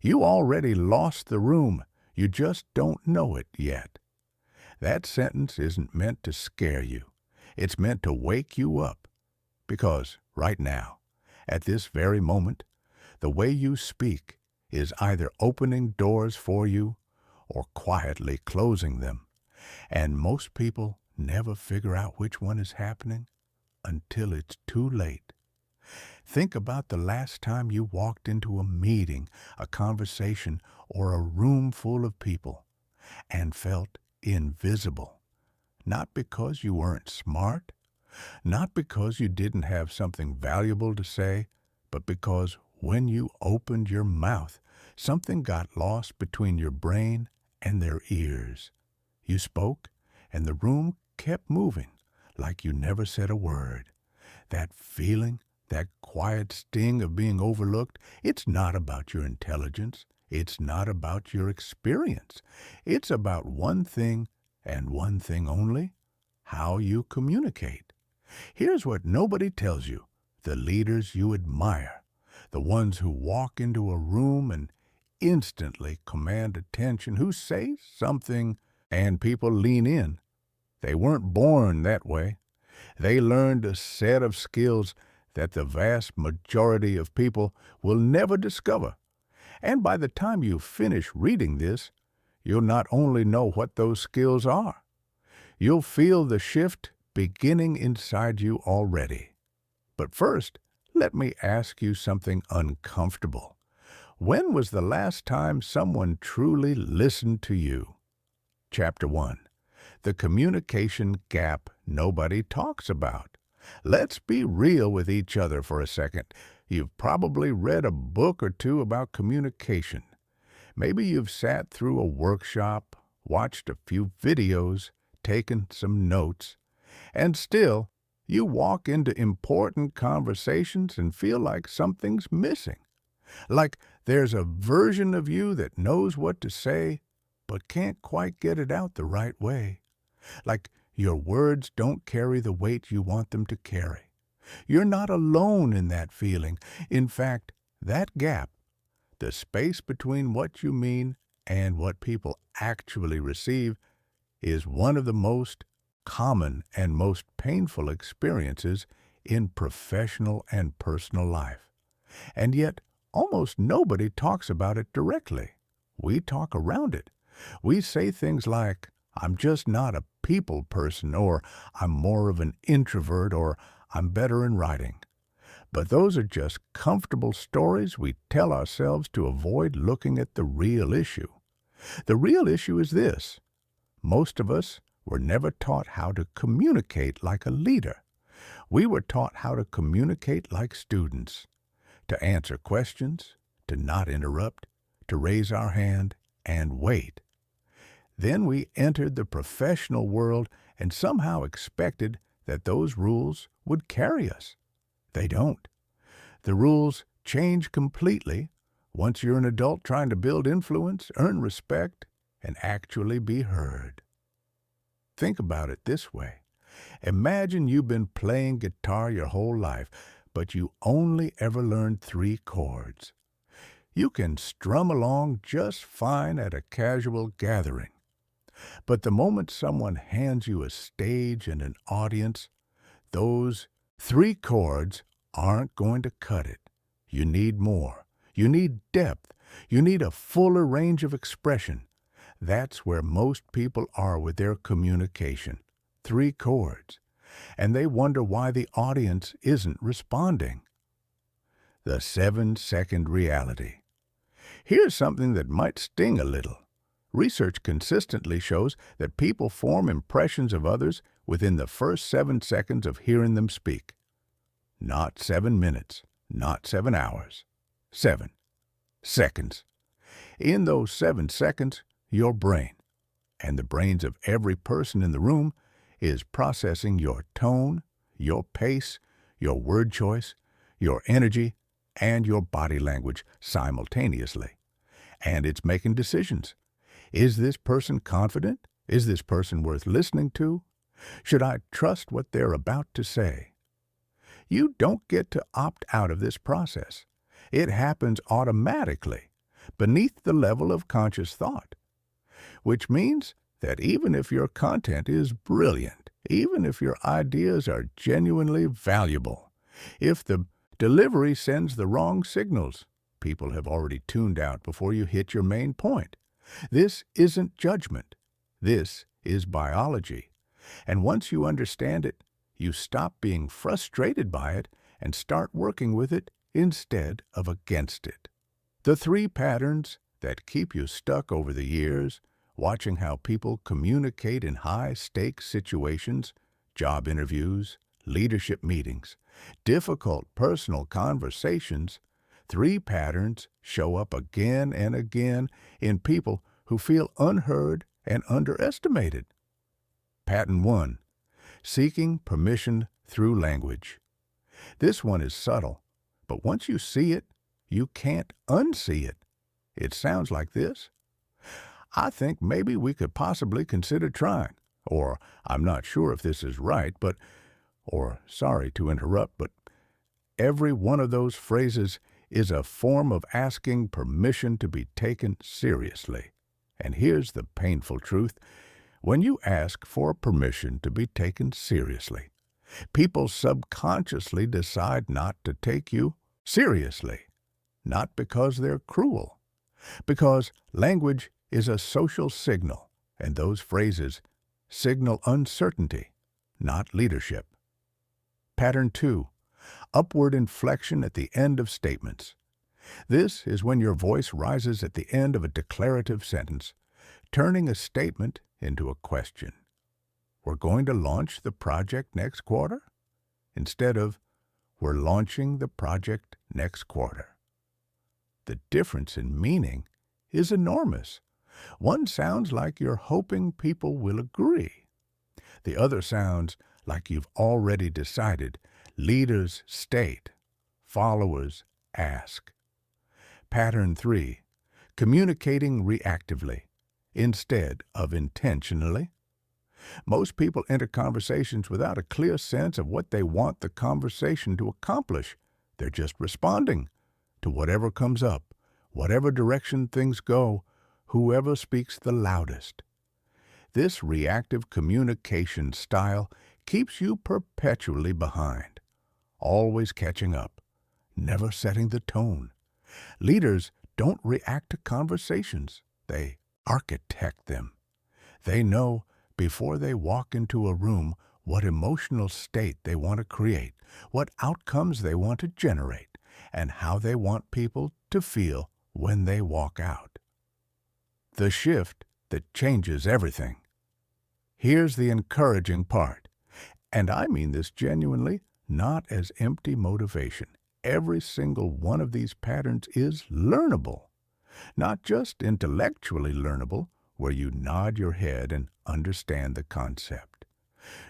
You already lost the room. You just don't know it yet. That sentence isn't meant to scare you. It's meant to wake you up. Because right now, at this very moment, the way you speak is either opening doors for you or quietly closing them. And most people never figure out which one is happening until it's too late. Think about the last time you walked into a meeting, a conversation, or a room full of people and felt invisible. Not because you weren't smart, not because you didn't have something valuable to say, but because when you opened your mouth, something got lost between your brain and their ears. You spoke, and the room kept moving like you never said a word. That feeling, that quiet sting of being overlooked, it's not about your intelligence. It's not about your experience. It's about one thing and one thing only: how you communicate. Here's what nobody tells you: the leaders you admire, the ones who walk into a room and instantly command attention, who say something and people lean in. They weren't born that way. They learned a set of skills that the vast majority of people will never discover. And by the time you finish reading this, you'll not only know what those skills are, you'll feel the shift beginning inside you already. But first, let me ask you something uncomfortable. When was the last time someone truly listened to you? Chapter 1. The communication gap nobody talks about. Let's be real with each other for a second. You've probably read a book or two about communication. Maybe you've sat through a workshop, watched a few videos, taken some notes, and still you walk into important conversations and feel like something's missing. Like there's a version of you that knows what to say, but can't quite get it out the right way. Like your words don't carry the weight you want them to carry. You're not alone in that feeling. In fact, that gap, the space between what you mean and what people actually receive, is one of the most common and most painful experiences in professional and personal life. And yet, almost nobody talks about it directly. We talk around it. We say things like, "I'm just not a people person," or "I'm more of an introvert," or "I'm better in writing." But those are just comfortable stories we tell ourselves to avoid looking at the real issue. The real issue is this: most of us were never taught how to communicate like a leader. We were taught how to communicate like students, to answer questions, to not interrupt, to raise our hand and wait. Then we entered the professional world and somehow expected that those rules would carry us. They don't. The rules change completely once you're an adult trying to build influence, earn respect, and actually be heard. Think about it this way. Imagine you've been playing guitar your whole life, but you only ever learned 3 chords. You can strum along just fine at a casual gathering. But the moment someone hands you a stage and an audience, those 3 chords aren't going to cut it. You need more. You need depth. You need a fuller range of expression. That's where most people are with their communication. 3 chords. And they wonder why the audience isn't responding. The 7-second reality. Here's something that might sting a little. Research consistently shows that people form impressions of others within the first 7 seconds of hearing them speak. Not 7 minutes, not 7 hours. 7 seconds. In those 7 seconds, your brain, and the brains of every person in the room, is processing your tone, your pace, your word choice, your energy, and your body language simultaneously. And it's making decisions. Is this person confident? Is this person worth listening to? Should I trust what they're about to say? You don't get to opt out of this process. It happens automatically. beneath the level of conscious thought, which means that even if your content is brilliant, even if your ideas are genuinely valuable, if the delivery sends the wrong signals, people have already tuned out before you hit your main point. This isn't judgment. This is biology. And once you understand it, you stop being frustrated by it and start working with it instead of against it. The 3 patterns that keep you stuck over the years, watching how people communicate in high-stakes situations, job interviews, leadership meetings, difficult personal conversations, 3 patterns show up again and again in people who feel unheard and underestimated. Pattern 1. Seeking permission through language. This one is subtle, but once you see it, you can't unsee it. It sounds like this: I think maybe we could possibly consider trying, or I'm not sure if this is right, but, or sorry to interrupt, but every one of those phrases is a form of asking permission to be taken seriously. And here's the painful truth. When you ask for permission to be taken seriously, people subconsciously decide not to take you seriously, not because they're cruel, because language is a social signal, and those phrases signal uncertainty, not leadership. Pattern 2. Upward inflection at the end of statements. This is when your voice rises at the end of a declarative sentence, turning a statement into a question. We're going to launch the project next quarter? Instead of, we're launching the project next quarter. The difference in meaning is enormous. One sounds like you're hoping people will agree. The other sounds like you've already decided. Leaders state, followers ask. Pattern 3. Communicating reactively instead of intentionally. Most people enter conversations without a clear sense of what they want the conversation to accomplish. They're just responding to whatever comes up, whatever direction things go, whoever speaks the loudest. This reactive communication style keeps you perpetually behind, always catching up, never setting the tone. Leaders don't react to conversations. They architect them. They know before they walk into a room what emotional state they want to create, what outcomes they want to generate, and how they want people to feel when they walk out. The shift that changes everything. Here's the encouraging part, and I mean this genuinely, not as empty motivation. Every single one of these patterns is learnable, not just intellectually learnable, where you nod your head and understand the concept.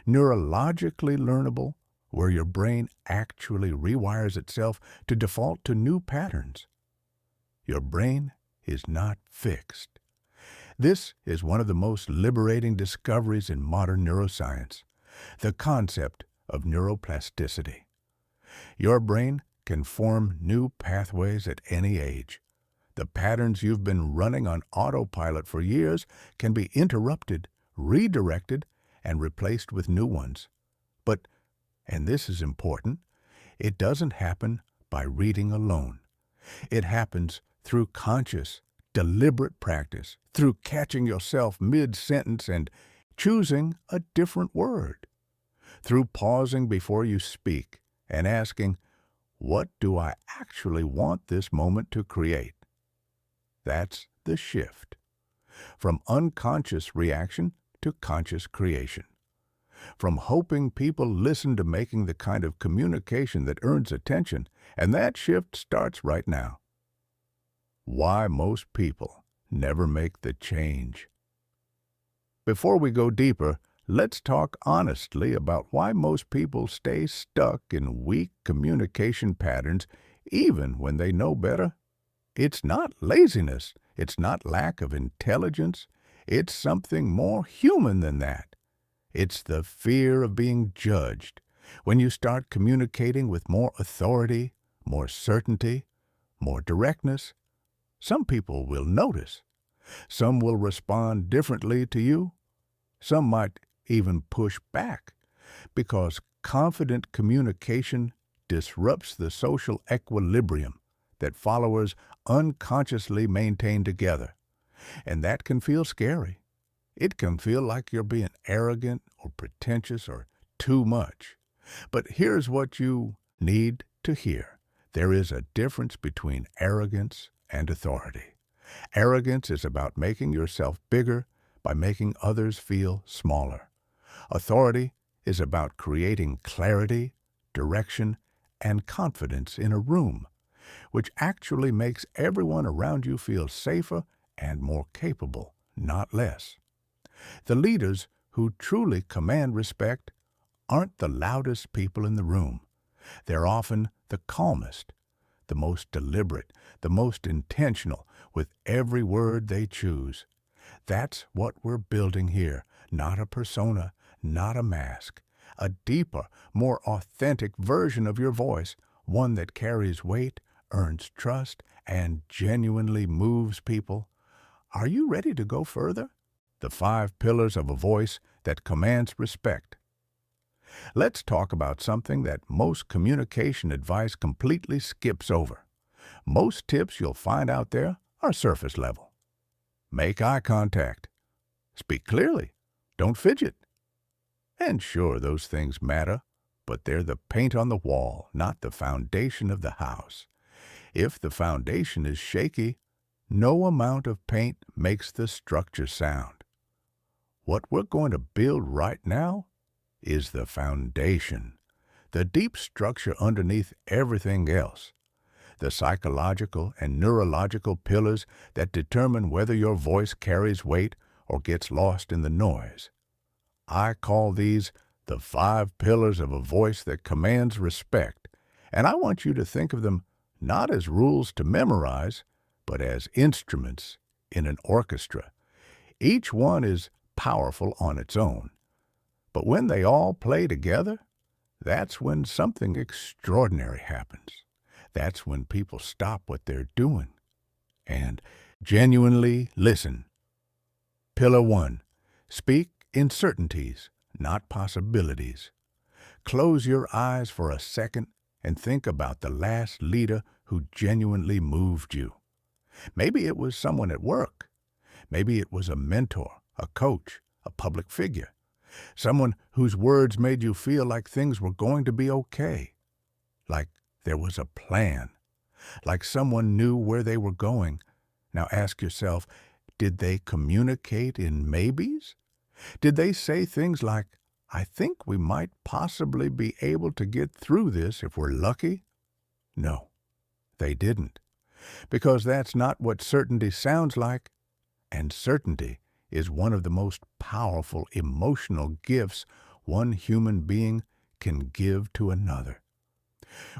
Neurologically learnable, where your brain actually rewires itself to default to new patterns. Your brain is not fixed. This is one of the most liberating discoveries in modern neuroscience, the concept of neuroplasticity. Your brain can form new pathways at any age. The patterns you've been running on autopilot for years can be interrupted, redirected, and replaced with new ones. But, and this is important, it doesn't happen by reading alone. It happens through conscious, deliberate practice, through catching yourself mid-sentence and choosing a different word, through pausing before you speak and asking, what do I actually want this moment to create? That's the shift. From unconscious reaction to conscious creation. From hoping people listen to making the kind of communication that earns attention, and that shift starts right now. Why most people never make the change. Before we go deeper, let's talk honestly about why most people stay stuck in weak communication patterns even when they know better. It's not laziness. It's not lack of intelligence. It's something more human than that. It's the fear of being judged. When you start communicating with more authority, more certainty, more directness, Some people will notice. Some will respond differently to you. Some might even push back because confident communication disrupts the social equilibrium that followers unconsciously maintain together. And that can feel scary. It can feel like you're being arrogant or pretentious or too much. But here's what you need to hear. There is a difference between arrogance and authority. Arrogance is about making yourself bigger by making others feel smaller. Authority is about creating clarity, direction, and confidence in a room, which actually makes everyone around you feel safer and more capable, not less. The leaders who truly command respect aren't the loudest people in the room. They're often the calmest, the most deliberate, the most intentional with every word they choose. That's what we're building here, not a persona, not a mask. A deeper, more authentic version of your voice, one that carries weight, earns trust, and genuinely moves people. Are you ready to go further? The 5 pillars of a voice that commands respect. Let's talk about something that most communication advice completely skips over. Most tips you'll find out there are surface level. Make eye contact. Speak clearly. Don't fidget. And sure, those things matter, but they're the paint on the wall, not the foundation of the house. If the foundation is shaky, no amount of paint makes the structure sound. What we're going to build right now is the foundation, the deep structure underneath everything else, the psychological and neurological pillars that determine whether your voice carries weight or gets lost in the noise. I call these the 5 pillars of a voice that commands respect, and I want you to think of them not as rules to memorize, but as instruments in an orchestra. Each one is powerful on its own, but when they all play together, that's when something extraordinary happens. That's when people stop what they're doing and genuinely listen. Pillar 1. Speak in certainties, not possibilities. Close your eyes for a second and think about the last leader who genuinely moved you. Maybe it was someone at work. Maybe it was a mentor, a coach, a public figure. Someone whose words made you feel like things were going to be okay. Like there was a plan. Like someone knew where they were going. Now ask yourself, did they communicate in maybes? Did they say things like, I think we might possibly be able to get through this if we're lucky? No, they didn't. Because that's not what certainty sounds like. And certainty is one of the most powerful emotional gifts one human being can give to another.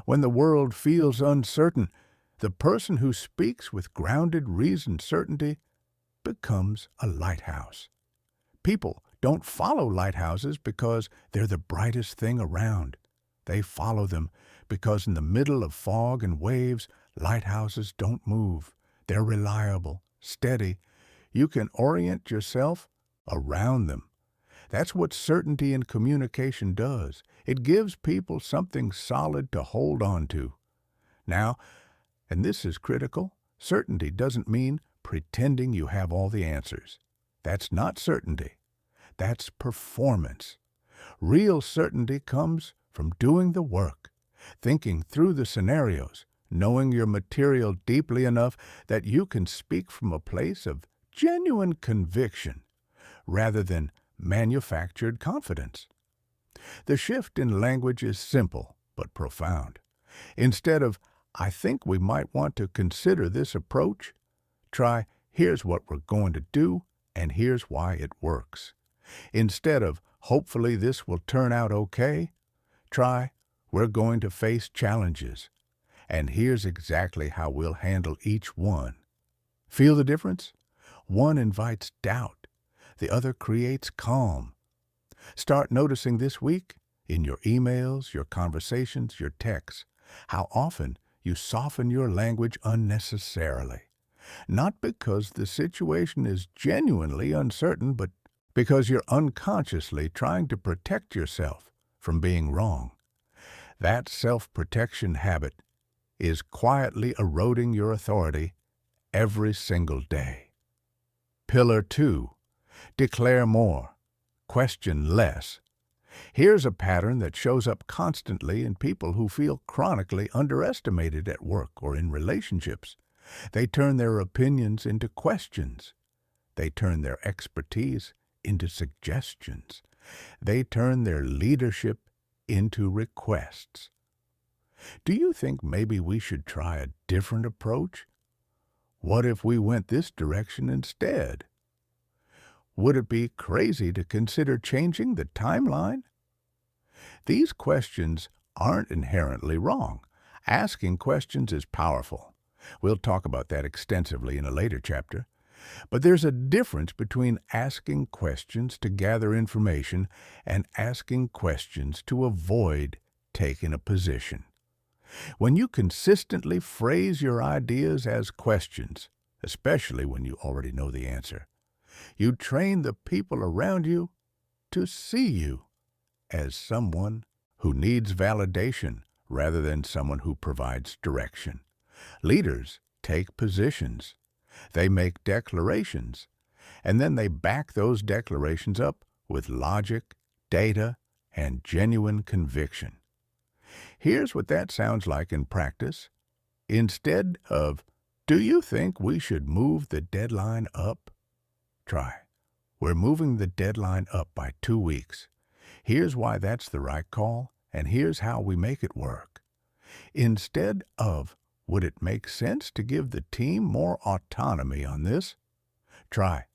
When the world feels uncertain, the person who speaks with grounded reasoned certainty becomes a lighthouse. People don't follow lighthouses because they're the brightest thing around. They follow them because in the middle of fog and waves, lighthouses don't move. They're reliable, steady. You can orient yourself around them. That's what certainty in communication does. It gives people something solid to hold on to. Now, and this is critical, certainty doesn't mean pretending you have all the answers. That's not certainty. That's performance. Real certainty comes from doing the work, thinking through the scenarios, knowing your material deeply enough that you can speak from a place of genuine conviction rather than manufactured confidence. The shift in language is simple but profound. Instead of, I think we might want to consider this approach, try, here's what we're going to do, and here's why it works. Instead of, hopefully this will turn out okay, try, we're going to face challenges, and here's exactly how we'll handle each one. Feel the difference? One invites doubt. The other creates calm. Start noticing this week, in your emails, your conversations, your texts, how often you soften your language unnecessarily, Not because the situation is genuinely uncertain, but because you're unconsciously trying to protect yourself from being wrong. That self-protection habit is quietly eroding your authority every single day. Pillar 2. Declare more. Question less. Here's a pattern that shows up constantly in people who feel chronically underestimated at work or in relationships. They turn their opinions into questions. They turn their expertise into suggestions. They turn their leadership into requests. Do you think maybe we should try a different approach? What if we went this direction instead? Would it be crazy to consider changing the timeline? These questions aren't inherently wrong. Asking questions is powerful. We'll talk about that extensively in a later chapter. But there's a difference between asking questions to gather information and asking questions to avoid taking a position. When you consistently phrase your ideas as questions, especially when you already know the answer, you train the people around you to see you as someone who needs validation rather than someone who provides direction. Leaders take positions. They make declarations, and then they back those declarations up with logic, data, and genuine conviction. Here's what that sounds like in practice. Instead of, "Do you think we should move the deadline up?" Try, "We're moving the deadline up by 2 weeks. Here's why that's the right call, and here's how we make it work." Instead of, "Would it make sense to give the team more autonomy on this?" Try,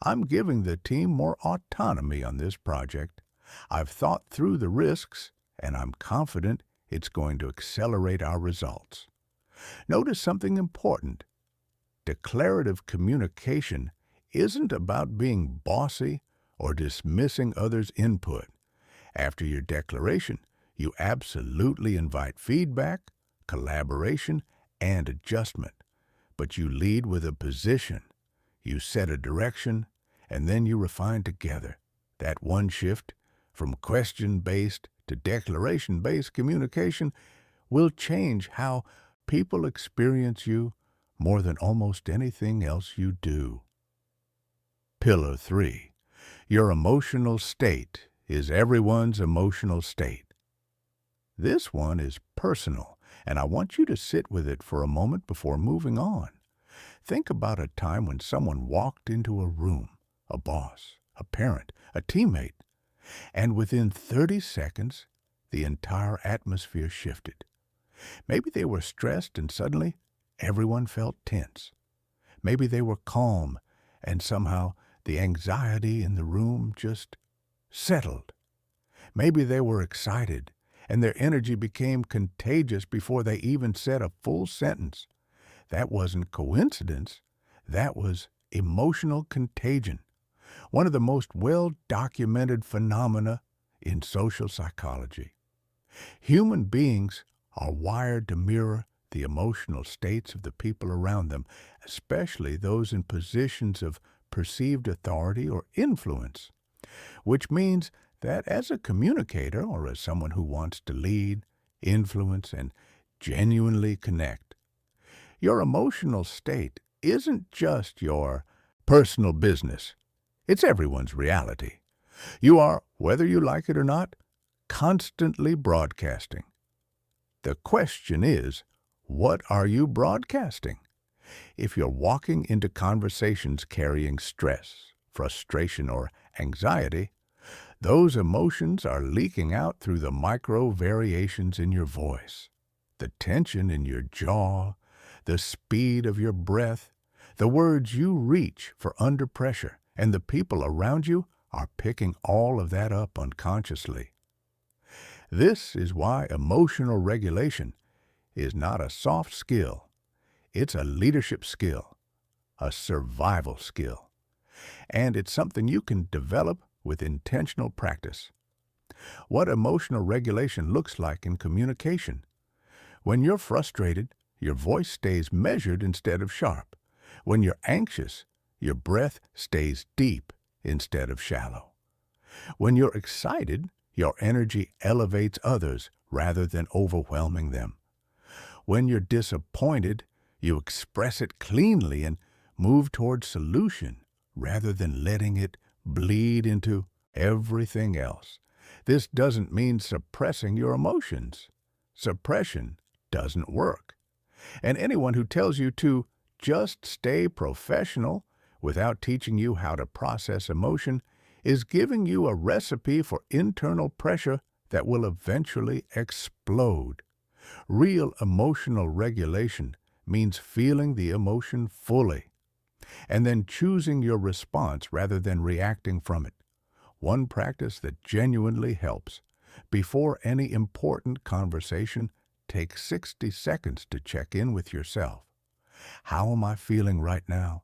"I'm giving the team more autonomy on this project. I've thought through the risks, and I'm confident it's going to accelerate our results." Notice something important. Declarative communication isn't about being bossy or dismissing others' input. After your declaration, you absolutely invite feedback, collaboration, and adjustment. But you lead with a position. You set a direction, and then you refine together. That one shift from question-based to declaration-based communication will change how people experience you more than almost anything else you do. Pillar 3. Your emotional state is everyone's emotional state. This one is personal, and I want you to sit with it for a moment before moving on. Think about a time when someone walked into a room, a boss, a parent, a teammate, and within 30 seconds, the entire atmosphere shifted. Maybe they were stressed and suddenly everyone felt tense. Maybe they were calm and somehow the anxiety in the room just settled. Maybe they were excited and their energy became contagious before they even said a full sentence. That wasn't coincidence. That was emotional contagion, one of the most well-documented phenomena in social psychology. Human beings are wired to mirror the emotional states of the people around them, especially those in positions of perceived authority or influence, which means that as a communicator or as someone who wants to lead, influence, and genuinely connect, your emotional state isn't just your personal business. It's everyone's reality. You are, whether you like it or not, constantly broadcasting. The question is, what are you broadcasting? If you're walking into conversations carrying stress, frustration, or anxiety, those emotions are leaking out through the micro variations in your voice, the tension in your jaw, the speed of your breath, the words you reach for under pressure, and the people around you are picking all of that up unconsciously. This is why emotional regulation is not a soft skill. It's a leadership skill, a survival skill, and it's something you can develop with intentional practice. What emotional regulation looks like in communication. When you're frustrated, your voice stays measured instead of sharp. When you're anxious, your breath stays deep instead of shallow. When you're excited, your energy elevates others rather than overwhelming them. When you're disappointed, you express it cleanly and move toward solution rather than letting it bleed into everything else. This doesn't mean suppressing your emotions. Suppression doesn't work. And anyone who tells you to just stay professional without teaching you how to process emotion is giving you a recipe for internal pressure that will eventually explode. Real emotional regulation means feeling the emotion fully and then choosing your response rather than reacting from it. One practice that genuinely helps. Before any important conversation, take 60 seconds to check in with yourself. How am I feeling right now?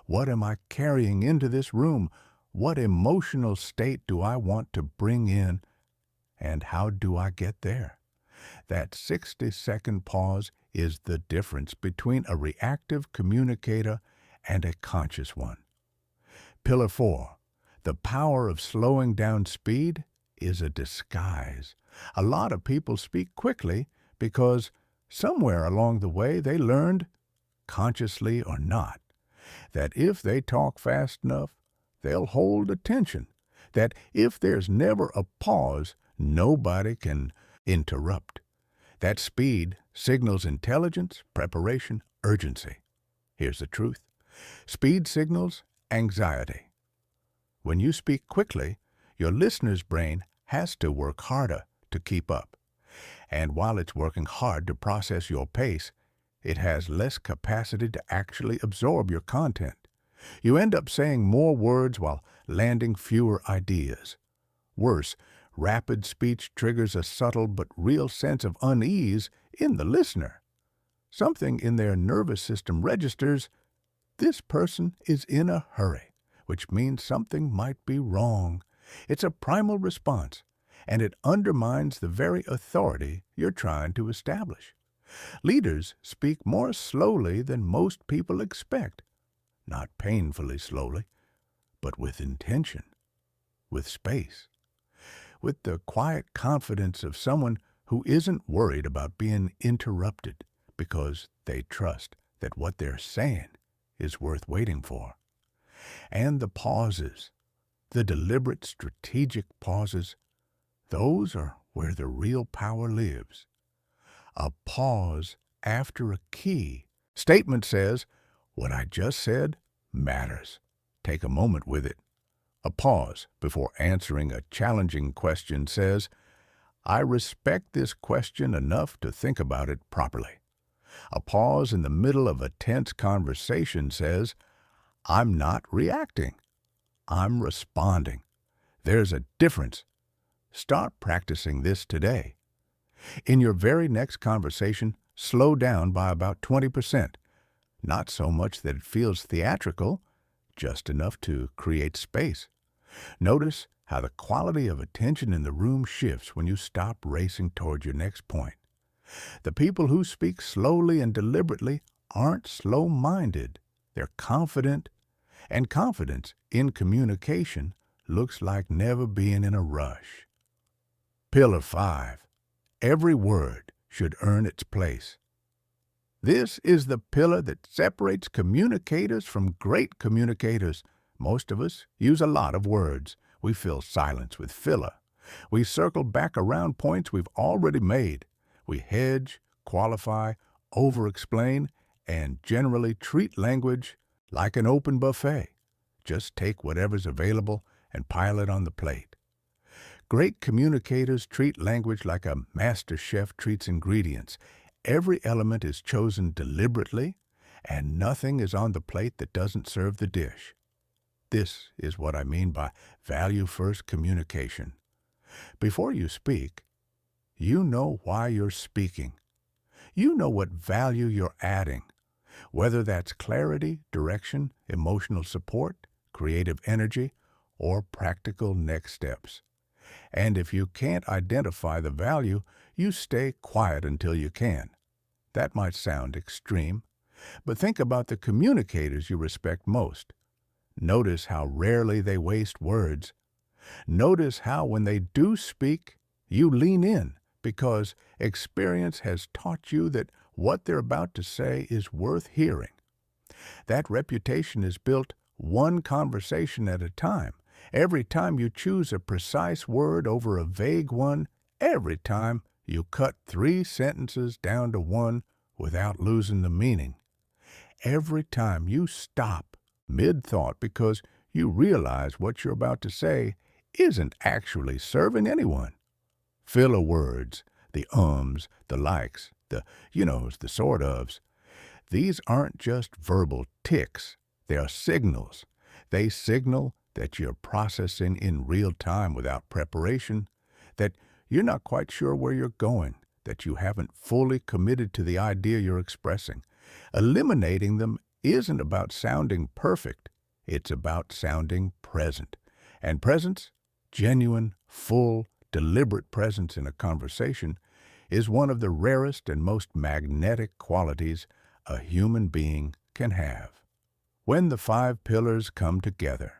What am I carrying into this room? What emotional state do I want to bring in? And how do I get there? That 60-second pause is the difference between a reactive communicator and a conscious one. Pillar 4. The power of slowing down speed is a disguise. A lot of people speak quickly because somewhere along the way they learned, consciously or not, that if they talk fast enough, they'll hold attention. That if there's never a pause, nobody can interrupt. That speed signals intelligence, preparation, urgency. Here's the truth. Speed signals anxiety. When you speak quickly, your listener's brain has to work harder to keep up. And while it's working hard to process your pace, it has less capacity to actually absorb your content. You end up saying more words while landing fewer ideas. Worse, rapid speech triggers a subtle but real sense of unease in the listener. Something in their nervous system registers, this person is in a hurry, which means something might be wrong. It's a primal response, and it undermines the very authority you're trying to establish. Leaders speak more slowly than most people expect. Not painfully slowly, but with intention, with space, with the quiet confidence of someone who isn't worried about being interrupted because they trust that what they're saying is worth waiting for. And the pauses, the deliberate strategic pauses, those are where the real power lives. A pause after a key statement says, what I just said matters. Take a moment with it. A pause before answering a challenging question says, I respect this question enough to think about it properly. A pause in the middle of a tense conversation says, I'm not reacting. I'm responding. There's a difference. Start practicing this today. In your very next conversation, slow down by about 20%. Not so much that it feels theatrical, just enough to create space. Notice how the quality of attention in the room shifts when you stop racing toward your next point. The people who speak slowly and deliberately aren't slow-minded. They're confident, and confidence in communication looks like never being in a rush. Pillar 5. Every word should earn its place. This is the pillar that separates communicators from great communicators. Most of us use a lot of words. We fill silence with filler. We circle back around points we've already made. We hedge, qualify, over-explain, and generally treat language like an open buffet. Just take whatever's available and pile it on the plate. Great communicators treat language like a master chef treats ingredients. Every element is chosen deliberately, and nothing is on the plate that doesn't serve the dish. This is what I mean by value-first communication. Before you speak, you know why you're speaking. You know what value you're adding, whether that's clarity, direction, emotional support, creative energy, or practical next steps. And if you can't identify the value, you stay quiet until you can. That might sound extreme, But think about the communicators you respect most. Notice how rarely they waste words. Notice how when they do speak, you lean in because experience has taught you that what they're about to say is worth hearing. That reputation is built one conversation at a time. Every time you choose a precise word over a vague one, every time you cut 3 sentences down to one without losing the meaning. Every time you stop mid-thought because you realize what you're about to say isn't actually serving anyone. Filler words, the ums, the likes, the you-knows, the sort ofs. These aren't just verbal tics. They are signals. They signal that you're processing in real time without preparation, that you're not quite sure where you're going, that you haven't fully committed to the idea you're expressing. Eliminating them isn't about sounding perfect. It's about sounding present. And presence, genuine, full, deliberate presence in a conversation, is one of the rarest and most magnetic qualities a human being can have. When the 5 pillars come together,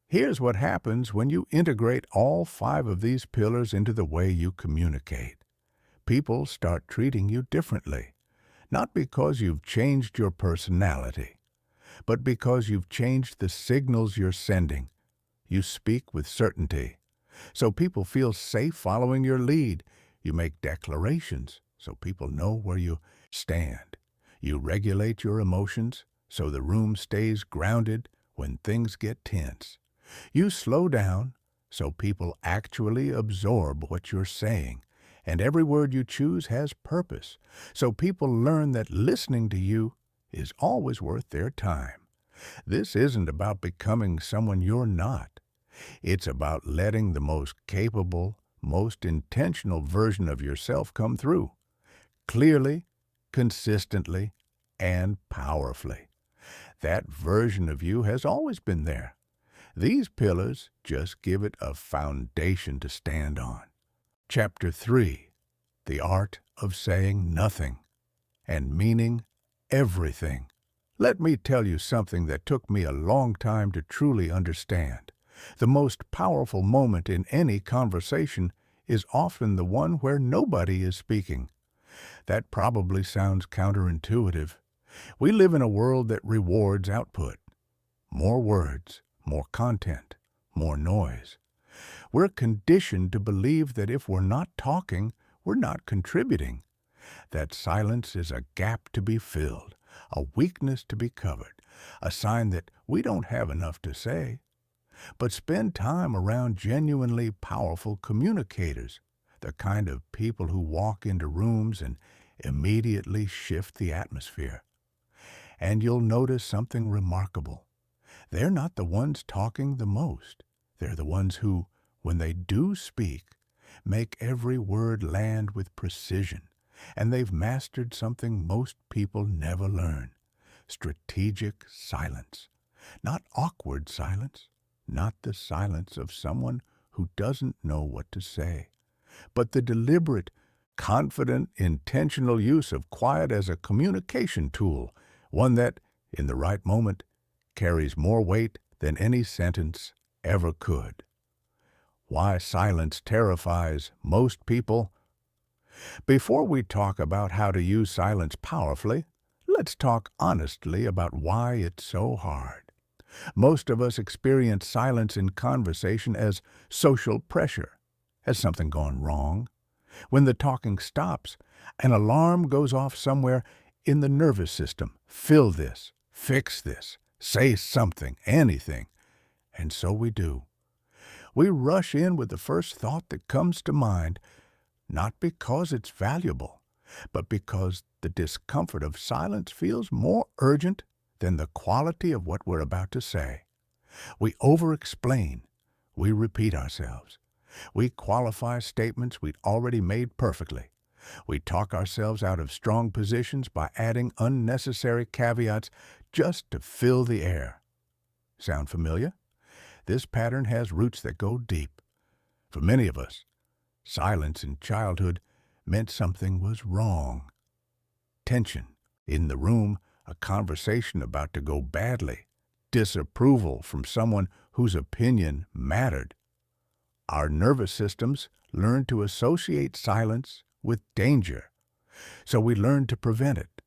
here's what happens when you integrate all 5 of these pillars into the way you communicate. People start treating you differently, not because you've changed your personality, but because you've changed the signals you're sending. You speak with certainty, so people feel safe following your lead. You make declarations, so people know where you stand. You regulate your emotions, so the room stays grounded when things get tense. You slow down, so people actually absorb what you're saying. And every word you choose has purpose, so people learn that listening to you is always worth their time. This isn't about becoming someone you're not. It's about letting the most capable, most intentional version of yourself come through, clearly, consistently, and powerfully. That version of you has always been there. These pillars just give it a foundation to stand on. Chapter 3, The Art of Saying Nothing and Meaning Everything. Let me tell you something that took me a long time to truly understand. The most powerful moment in any conversation is often the one where nobody is speaking. That probably sounds counterintuitive. We live in a world that rewards output. More words, more content, more noise. We're conditioned to believe that if we're not talking, we're not contributing. That silence is a gap to be filled, a weakness to be covered, a sign that we don't have enough to say. But spend time around genuinely powerful communicators, the kind of people who walk into rooms and immediately shift the atmosphere. And you'll notice something remarkable. They're not the ones talking the most. They're the ones who, when they do speak, make every word land with precision. And they've mastered something most people never learn: strategic silence. Not awkward silence, not the silence of someone who doesn't know what to say, but the deliberate, confident, intentional use of quiet as a communication tool, one that, in the right moment, carries more weight than any sentence ever could. Why silence terrifies most people? Before we talk about how to use silence powerfully, let's talk honestly about why it's so hard. Most of us experience silence in conversation as social pressure. Has something gone wrong? When the talking stops, an alarm goes off somewhere in the nervous system. Fill this, fix this, say something, anything. And so we do. We rush in with the first thought that comes to mind, not because it's valuable, but because the discomfort of silence feels more urgent than the quality of what we're about to say. We over-explain. We repeat ourselves. We qualify statements we'd already made perfectly. We talk ourselves out of strong positions by adding unnecessary caveats just to fill the air. Sound familiar? This pattern has roots that go deep. For many of us, silence in childhood meant something was wrong. Tension in the room, a conversation about to go badly, disapproval from someone whose opinion mattered. Our nervous systems learn to associate silence with danger, so we learn to prevent it.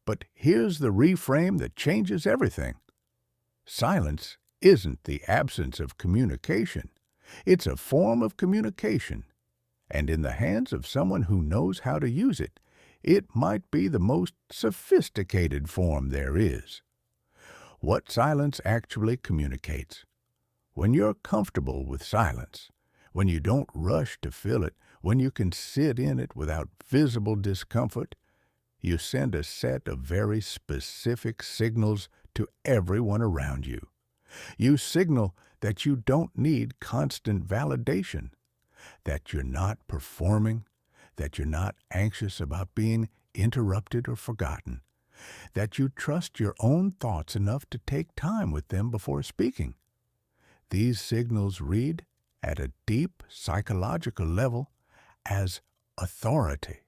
But here's the reframe that changes everything. Silence isn't the absence of communication. It's a form of communication, and in the hands of someone who knows how to use it, it might be the most sophisticated form there is. What silence actually communicates. When you're comfortable with silence, when you don't rush to fill it, when you can sit in it without visible discomfort, you send a set of very specific signals to everyone around you. You signal that you don't need constant validation, that you're not performing, that you're not anxious about being interrupted or forgotten, that you trust your own thoughts enough to take time with them before speaking. These signals read, at a deep psychological level, as authority.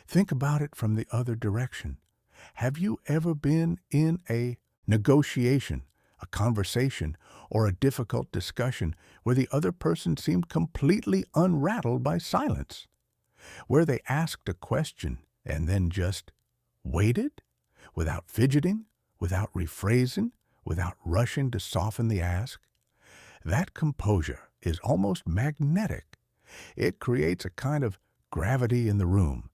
Think about it from the other direction. Have you ever been in a negotiation, a conversation, or a difficult discussion where the other person seemed completely unrattled by silence? Where they asked a question and then just waited, without fidgeting, without rephrasing, without rushing to soften the ask? That composure is almost magnetic. It creates a kind of gravity in the room,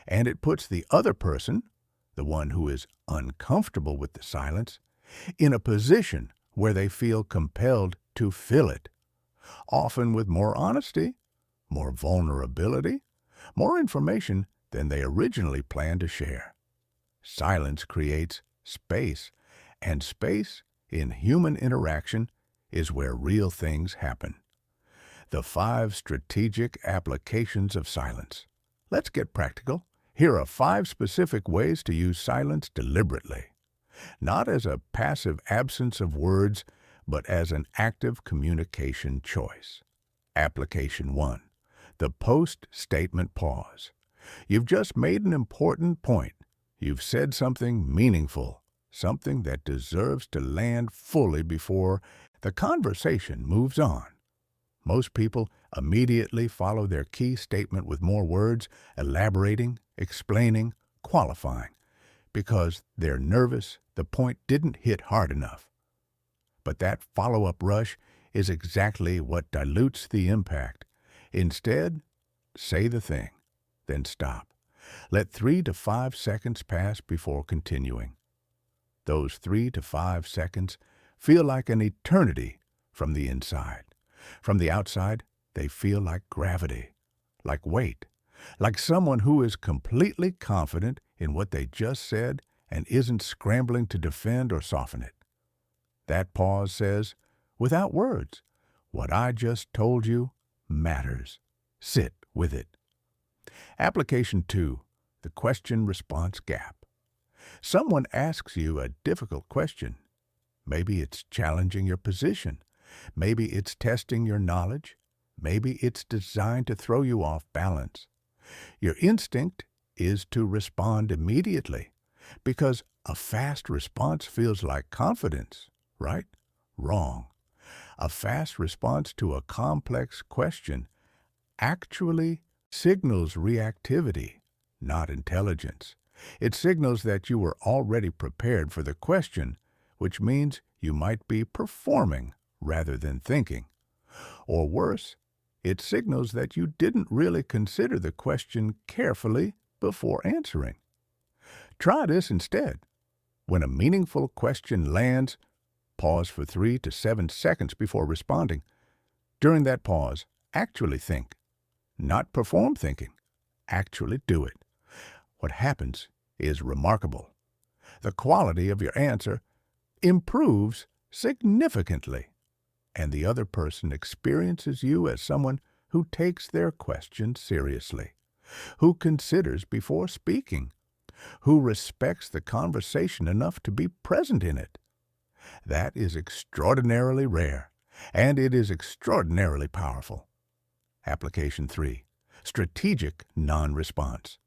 and it puts the other person, the one who is uncomfortable with the silence, in a position where they feel compelled to fill it, often with more honesty, more vulnerability, more information than they originally planned to share. Silence creates space, and space in human interaction is where real things happen. The 5 strategic applications of silence. Let's get practical. Here are 5 specific ways to use silence deliberately, not as a passive absence of words, but as an active communication choice. Application 1. The post-statement pause. You've just made an important point. You've said something meaningful, something that deserves to land fully before the conversation moves on. Most people immediately follow their key statement with more words, elaborating, explaining, qualifying, because they're nervous the point didn't hit hard enough. But that follow-up rush is exactly what dilutes the impact. Instead, say the thing, then stop. Let 3 to 5 seconds pass before continuing. Those 3 to 5 seconds feel like an eternity from the inside. From the outside, they feel like gravity, like weight, like someone who is completely confident in what they just said and isn't scrambling to defend or soften it. That pause says, without words, what I just told you matters. Sit with it. Application 2. The question-response gap. Someone asks you a difficult question. Maybe it's challenging your position. Maybe it's testing your knowledge. Maybe it's designed to throw you off balance. Your instinct is to respond immediately, because a fast response feels like confidence, right? Wrong. A fast response to a complex question actually signals reactivity, not intelligence. It signals that you were already prepared for the question, which means you might be performing rather than thinking. Or worse, it signals that you didn't really consider the question carefully before answering. Try this instead. When a meaningful question lands, pause for 3 to 7 seconds before responding. During that pause, actually think. Not perform thinking. Actually do it. What happens is remarkable. The quality of your answer improves significantly, and the other person experiences you as someone who takes their question seriously, who considers before speaking, who respects the conversation enough to be present in it. That is extraordinarily rare, and it is extraordinarily powerful. Application 3. Strategic non-response.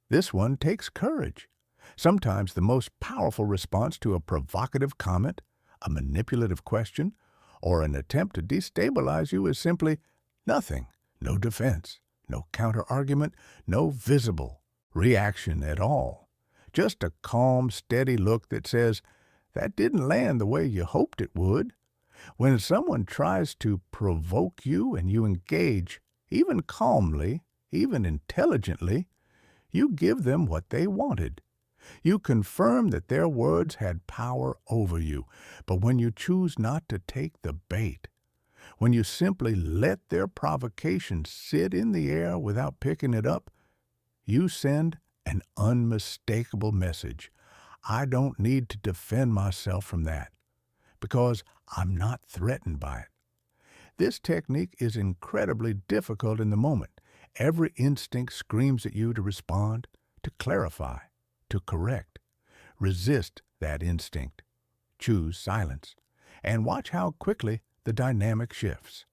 This one takes courage. Sometimes the most powerful response to a provocative comment, a manipulative question, or an attempt to destabilize you is simply nothing. No defense, no counter-argument, no visible reaction at all. Just a calm, steady look that says, "That didn't land the way you hoped it would." When someone tries to provoke you and you engage, even calmly, even intelligently, you give them what they wanted. You confirm that their words had power over you. But when you choose not to take the bait, when you simply let their provocation sit in the air without picking it up, you send an unmistakable message. I don't need to defend myself from that because I'm not threatened by it. This technique is incredibly difficult in the moment. Every instinct screams at you to respond, to clarify, to correct. Resist that instinct. Choose silence. And watch how quickly the dynamic shifts.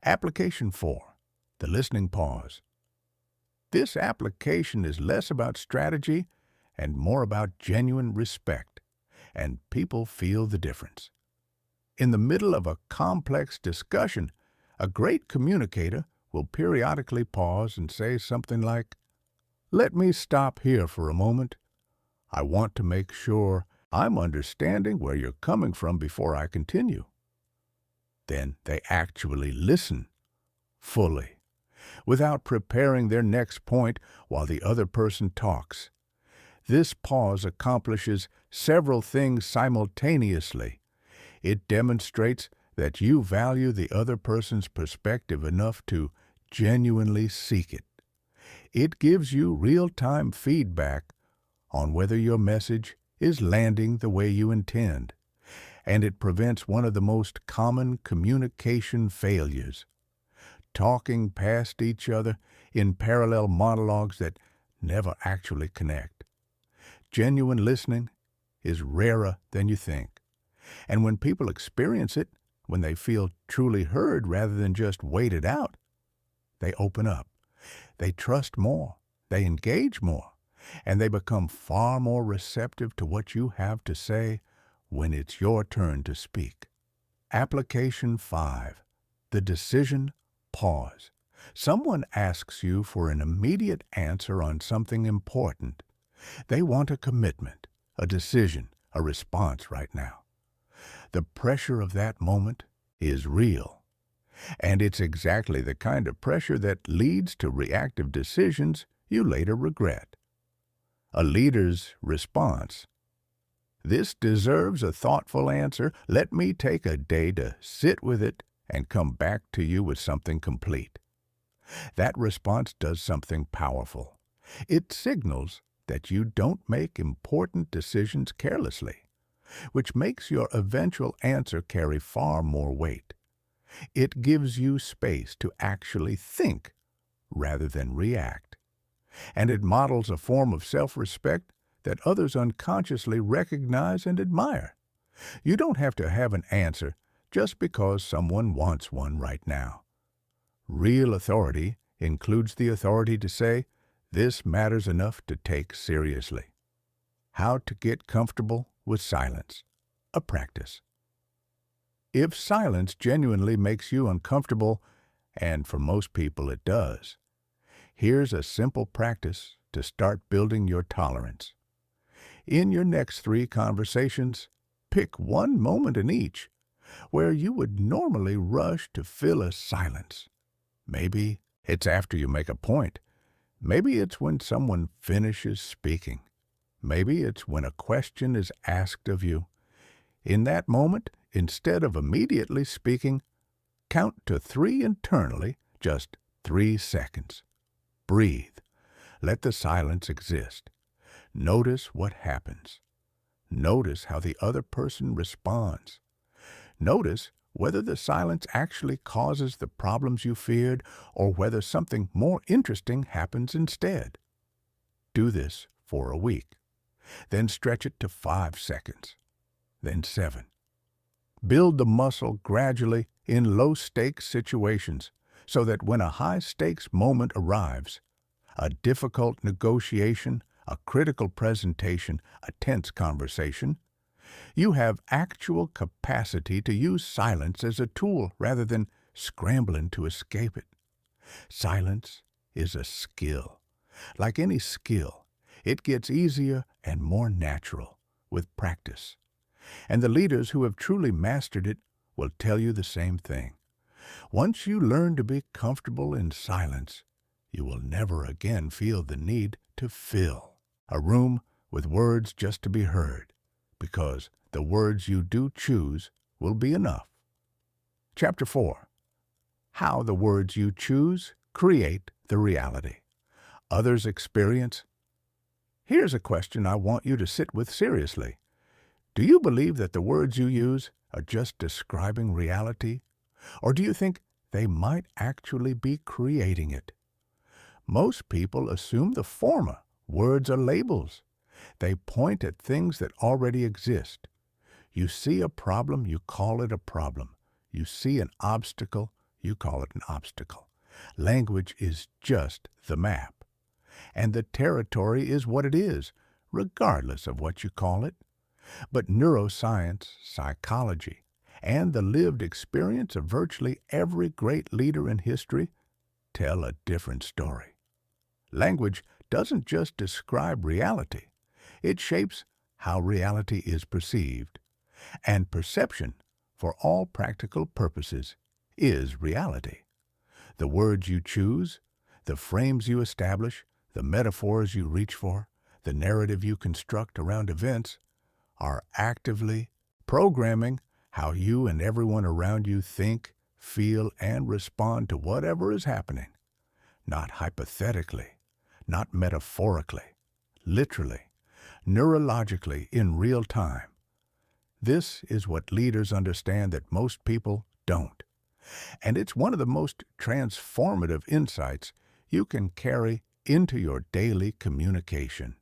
Application 4. The listening pause. This application is less about strategy and more about genuine respect, and people feel the difference. In the middle of a complex discussion, a great communicator will periodically pause and say something like, "Let me stop here for a moment. I want to make sure I'm understanding where you're coming from before I continue." Then they actually listen fully, without preparing their next point while the other person talks. This pause accomplishes several things simultaneously. It demonstrates that you value the other person's perspective enough to genuinely seek it. It gives you real-time feedback on whether your message is landing the way you intend, and it prevents one of the most common communication failures: talking past each other in parallel monologues that never actually connect. Genuine listening is rarer than you think. And when people experience it, when they feel truly heard rather than just waited out, they open up. They trust more. They engage more. And they become far more receptive to what you have to say when it's your turn to speak. Application 5. The decision pause. Someone asks you for an immediate answer on something important. They want a commitment, a decision, a response right now. The pressure of that moment is real. And it's exactly the kind of pressure that leads to reactive decisions you later regret. A leader's response: "This deserves a thoughtful answer. Let me take a day to sit with it and come back to you with something complete." That response does something powerful. It signals that you don't make important decisions carelessly, which makes your eventual answer carry far more weight. It gives you space to actually think rather than react. And it models a form of self-respect that others unconsciously recognize and admire. You don't have to have an answer just because someone wants one right now. Real authority includes the authority to say, "This matters enough to take seriously." How to get comfortable with silence. A practice. If silence genuinely makes you uncomfortable, and for most people it does, here's a simple practice to start building your tolerance. In your next 3 conversations, pick one moment in each where you would normally rush to fill a silence. Maybe it's after you make a point. Maybe it's when someone finishes speaking. Maybe it's when a question is asked of you. In that moment, instead of immediately speaking, count to 3 internally, just 3 seconds. Breathe. Let the silence exist. Notice what happens. Notice how the other person responds. Notice whether the silence actually causes the problems you feared or whether something more interesting happens instead. Do this for a week. Then stretch it to 5 seconds. Then 7. Build the muscle gradually in low-stakes situations so that when a high-stakes moment arrives, a difficult negotiation, a critical presentation, a tense conversation. You have actual capacity to use silence as a tool rather than scrambling to escape it. Silence is a skill. Like any skill, it gets easier and more natural with practice. And the leaders who have truly mastered it will tell you the same thing. Once you learn to be comfortable in silence, you will never again feel the need to fill a room with words just to be heard, because the words you do choose will be enough. Chapter 4. How the words you choose create the reality others experience. Here's a question I want you to sit with seriously. Do you believe that the words you use are just describing reality, or do you think they might actually be creating it? Most people assume the former. Words are labels. They point at things that already exist. You see a problem, you call it a problem. You see an obstacle, you call it an obstacle. Language is just the map. And the territory is what it is, regardless of what you call it. But neuroscience, psychology, and the lived experience of virtually every great leader in history tell a different story. Language doesn't just describe reality. It shapes how reality is perceived. And perception, for all practical purposes, is reality. The words you choose, the frames you establish, the metaphors you reach for, the narrative you construct around events, are actively programming how you and everyone around you think, feel, and respond to whatever is happening. Not hypothetically, not metaphorically, literally, neurologically, in real time. This is what leaders understand that most people don't. And it's one of the most transformative insights you can carry into your daily communication.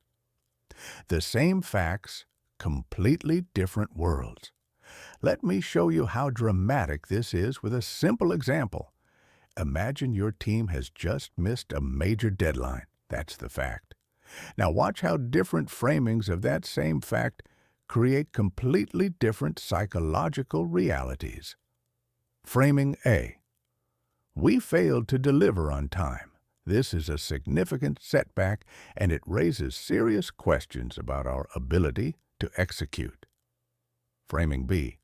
The same facts, completely different worlds. Let me show you how dramatic this is with a simple example. Imagine your team has just missed a major deadline. That's the fact. Now watch how different framings of that same fact create completely different psychological realities. Framing A. We failed to deliver on time. This is a significant setback, and it raises serious questions about our ability to execute. Framing B.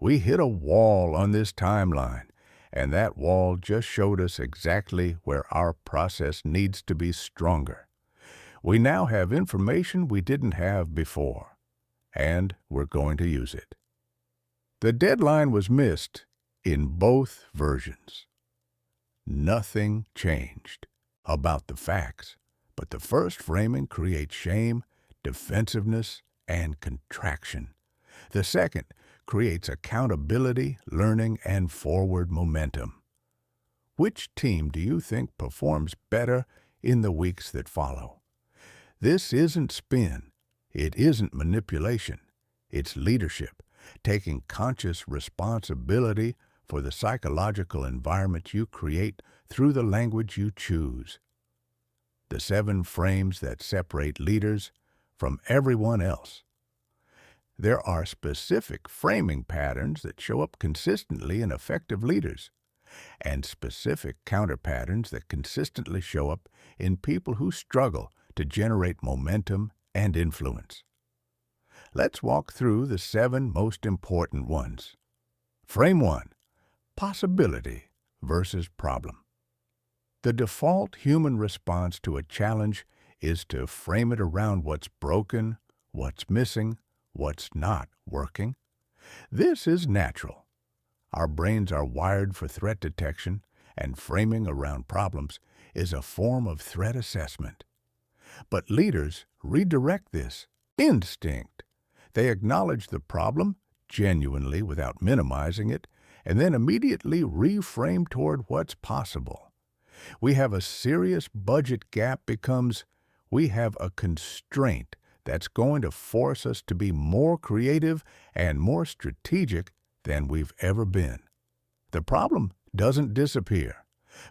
We hit a wall on this timeline, and that wall just showed us exactly where our process needs to be stronger. We now have information we didn't have before, and we're going to use it. The deadline was missed in both versions. Nothing changed about the facts, but the first framing creates shame, defensiveness, and contraction. The second creates accountability, learning, and forward momentum. Which team do you think performs better in the weeks that follow? This isn't spin. It isn't manipulation. It's leadership, taking conscious responsibility for the psychological environment you create through the language you choose. The 7 frames that separate leaders from everyone else. There are specific framing patterns that show up consistently in effective leaders, and specific counter patterns that consistently show up in people who struggle to generate momentum and influence. Let's walk through the 7 most important ones. Frame 1. Possibility versus problem. The default human response to a challenge is to frame it around what's broken, what's missing, what's not working. This is natural. Our brains are wired for threat detection, and framing around problems is a form of threat assessment. But leaders redirect this instinct. They acknowledge the problem genuinely without minimizing it, and then immediately reframe toward what's possible. We have a serious budget gap becomes we have a constraint that's going to force us to be more creative and more strategic than we've ever been. The problem doesn't disappear.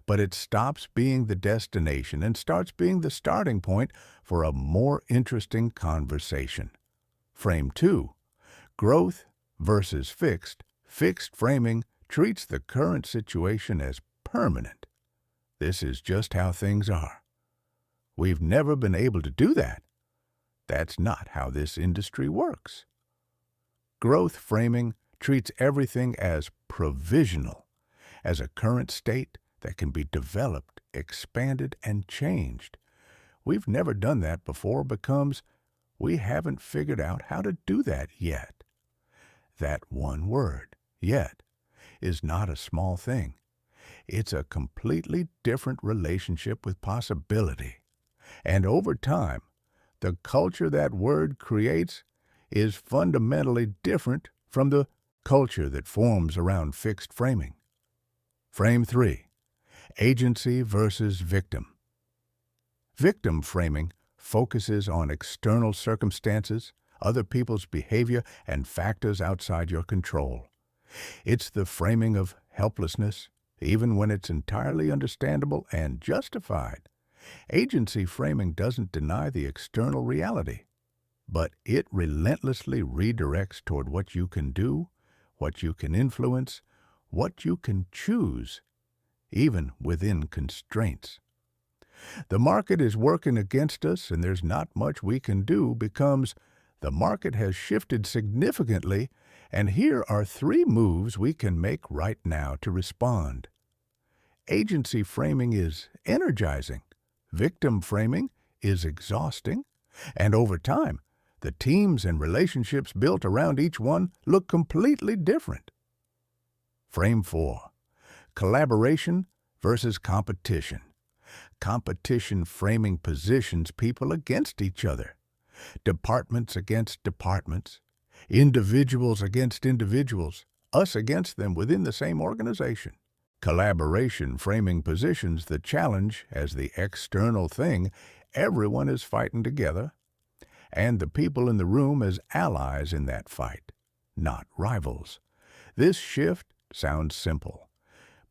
but it stops being the destination and starts being the starting point for a more interesting conversation. Frame 2. Growth versus fixed. Fixed framing treats the current situation as permanent. This is just how things are. We've never been able to do that. That's not how this industry works. Growth framing treats everything as provisional, as a current state that can be developed, expanded, and changed. We've never done that before because we haven't figured out how to do that yet. That one word, yet, is not a small thing. It's a completely different relationship with possibility. And over time, the culture that word creates is fundamentally different from the culture that forms around fixed framing. Frame 3. Agency versus victim. Victim framing focuses on external circumstances, other people's behavior, and factors outside your control. It's the framing of helplessness, even when it's entirely understandable and justified. Agency framing doesn't deny the external reality, but it relentlessly redirects toward what you can do, what you can influence, what you can choose, even within constraints. The market is working against us and there's not much we can do because the market has shifted significantly, and here are 3 moves we can make right now to respond. Agency framing is energizing. Victim framing is exhausting. And over time, the teams and relationships built around each one look completely different. Frame 4. Collaboration versus competition. Competition framing positions people against each other. Departments against departments. Individuals against individuals. Us against them within the same organization. Collaboration framing positions the challenge as the external thing everyone is fighting together, and the people in the room as allies in that fight, not rivals. This shift sounds simple,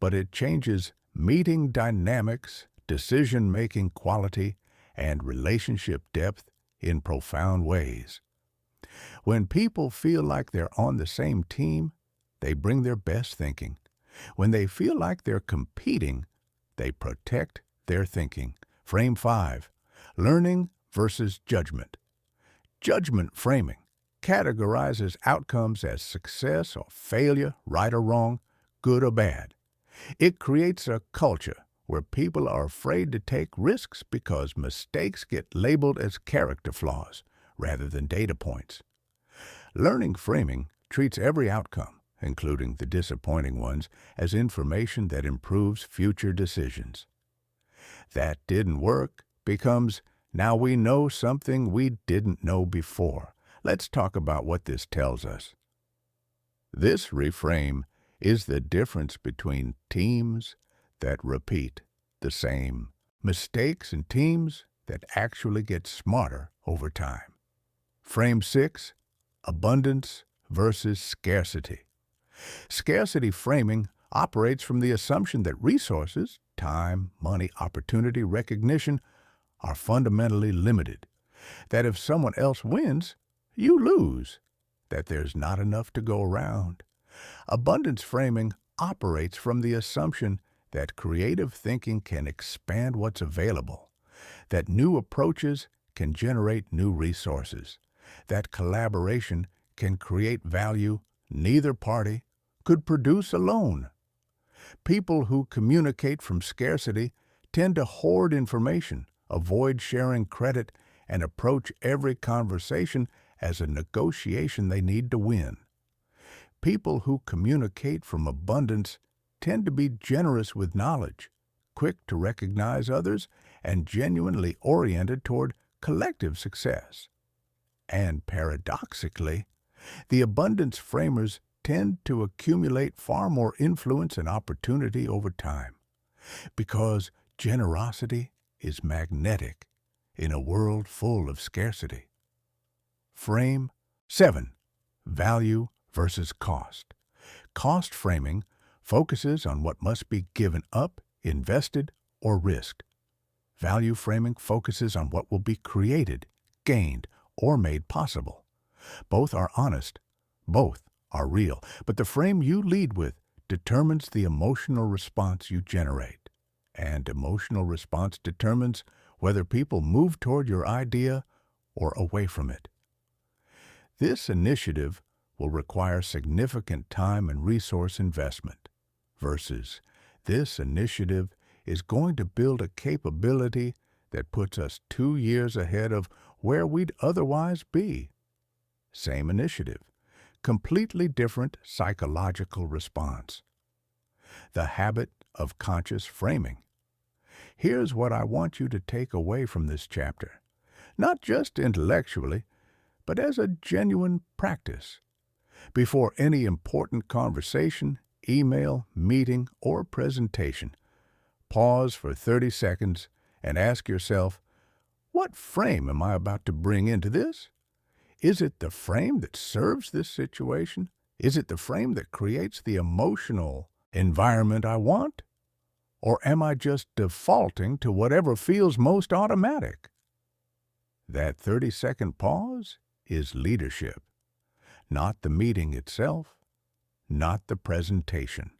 but it changes meeting dynamics, decision-making quality, and relationship depth in profound ways. When people feel like they're on the same team, they bring their best thinking. When they feel like they're competing, they protect their thinking. Frame 5. Learning versus judgment. Judgment framing categorizes outcomes as success or failure, right or wrong, good or bad. It creates a culture where people are afraid to take risks because mistakes get labeled as character flaws rather than data points. Learning framing treats every outcome, including the disappointing ones, as information that improves future decisions. That didn't work becomes, now we know something we didn't know before. Let's talk about what this tells us. This reframe is the difference between teams that repeat the same mistakes and teams that actually get smarter over time. Frame 6. Abundance versus scarcity. Scarcity framing operates from the assumption that resources, time, money, opportunity, recognition, are fundamentally limited. That if someone else wins, you lose. That there's not enough to go around. Abundance framing operates from the assumption that creative thinking can expand what's available, that new approaches can generate new resources, that collaboration can create value neither party could produce alone. People who communicate from scarcity tend to hoard information, avoid sharing credit, and approach every conversation as a negotiation they need to win. People who communicate from abundance tend to be generous with knowledge, quick to recognize others, and genuinely oriented toward collective success. And paradoxically, the abundance framers tend to accumulate far more influence and opportunity over time, because generosity is magnetic in a world full of scarcity. Frame 7. Value versus cost. Cost framing focuses on what must be given up invested, or risked. Value framing focuses on what will be created, gained, or made possible. Both are honest. Both are real. But the frame you lead with determines the emotional response you generate. And emotional response determines whether people move toward your idea or away from it. This initiative will require significant time and resource investment versus this initiative is going to build a capability that puts us 2 years ahead of where we'd otherwise be. Same initiative, completely different psychological response. The habit of conscious framing. Here's what I want you to take away from this chapter, not just intellectually, but as a genuine practice. Before any important conversation, email, meeting, or presentation, pause for 30 seconds and ask yourself, what frame am I about to bring into this? Is it the frame that serves this situation? Is it the frame that creates the emotional environment I want? Or am I just defaulting to whatever feels most automatic? That 30-second pause is leadership, not the meeting itself, not the presentation.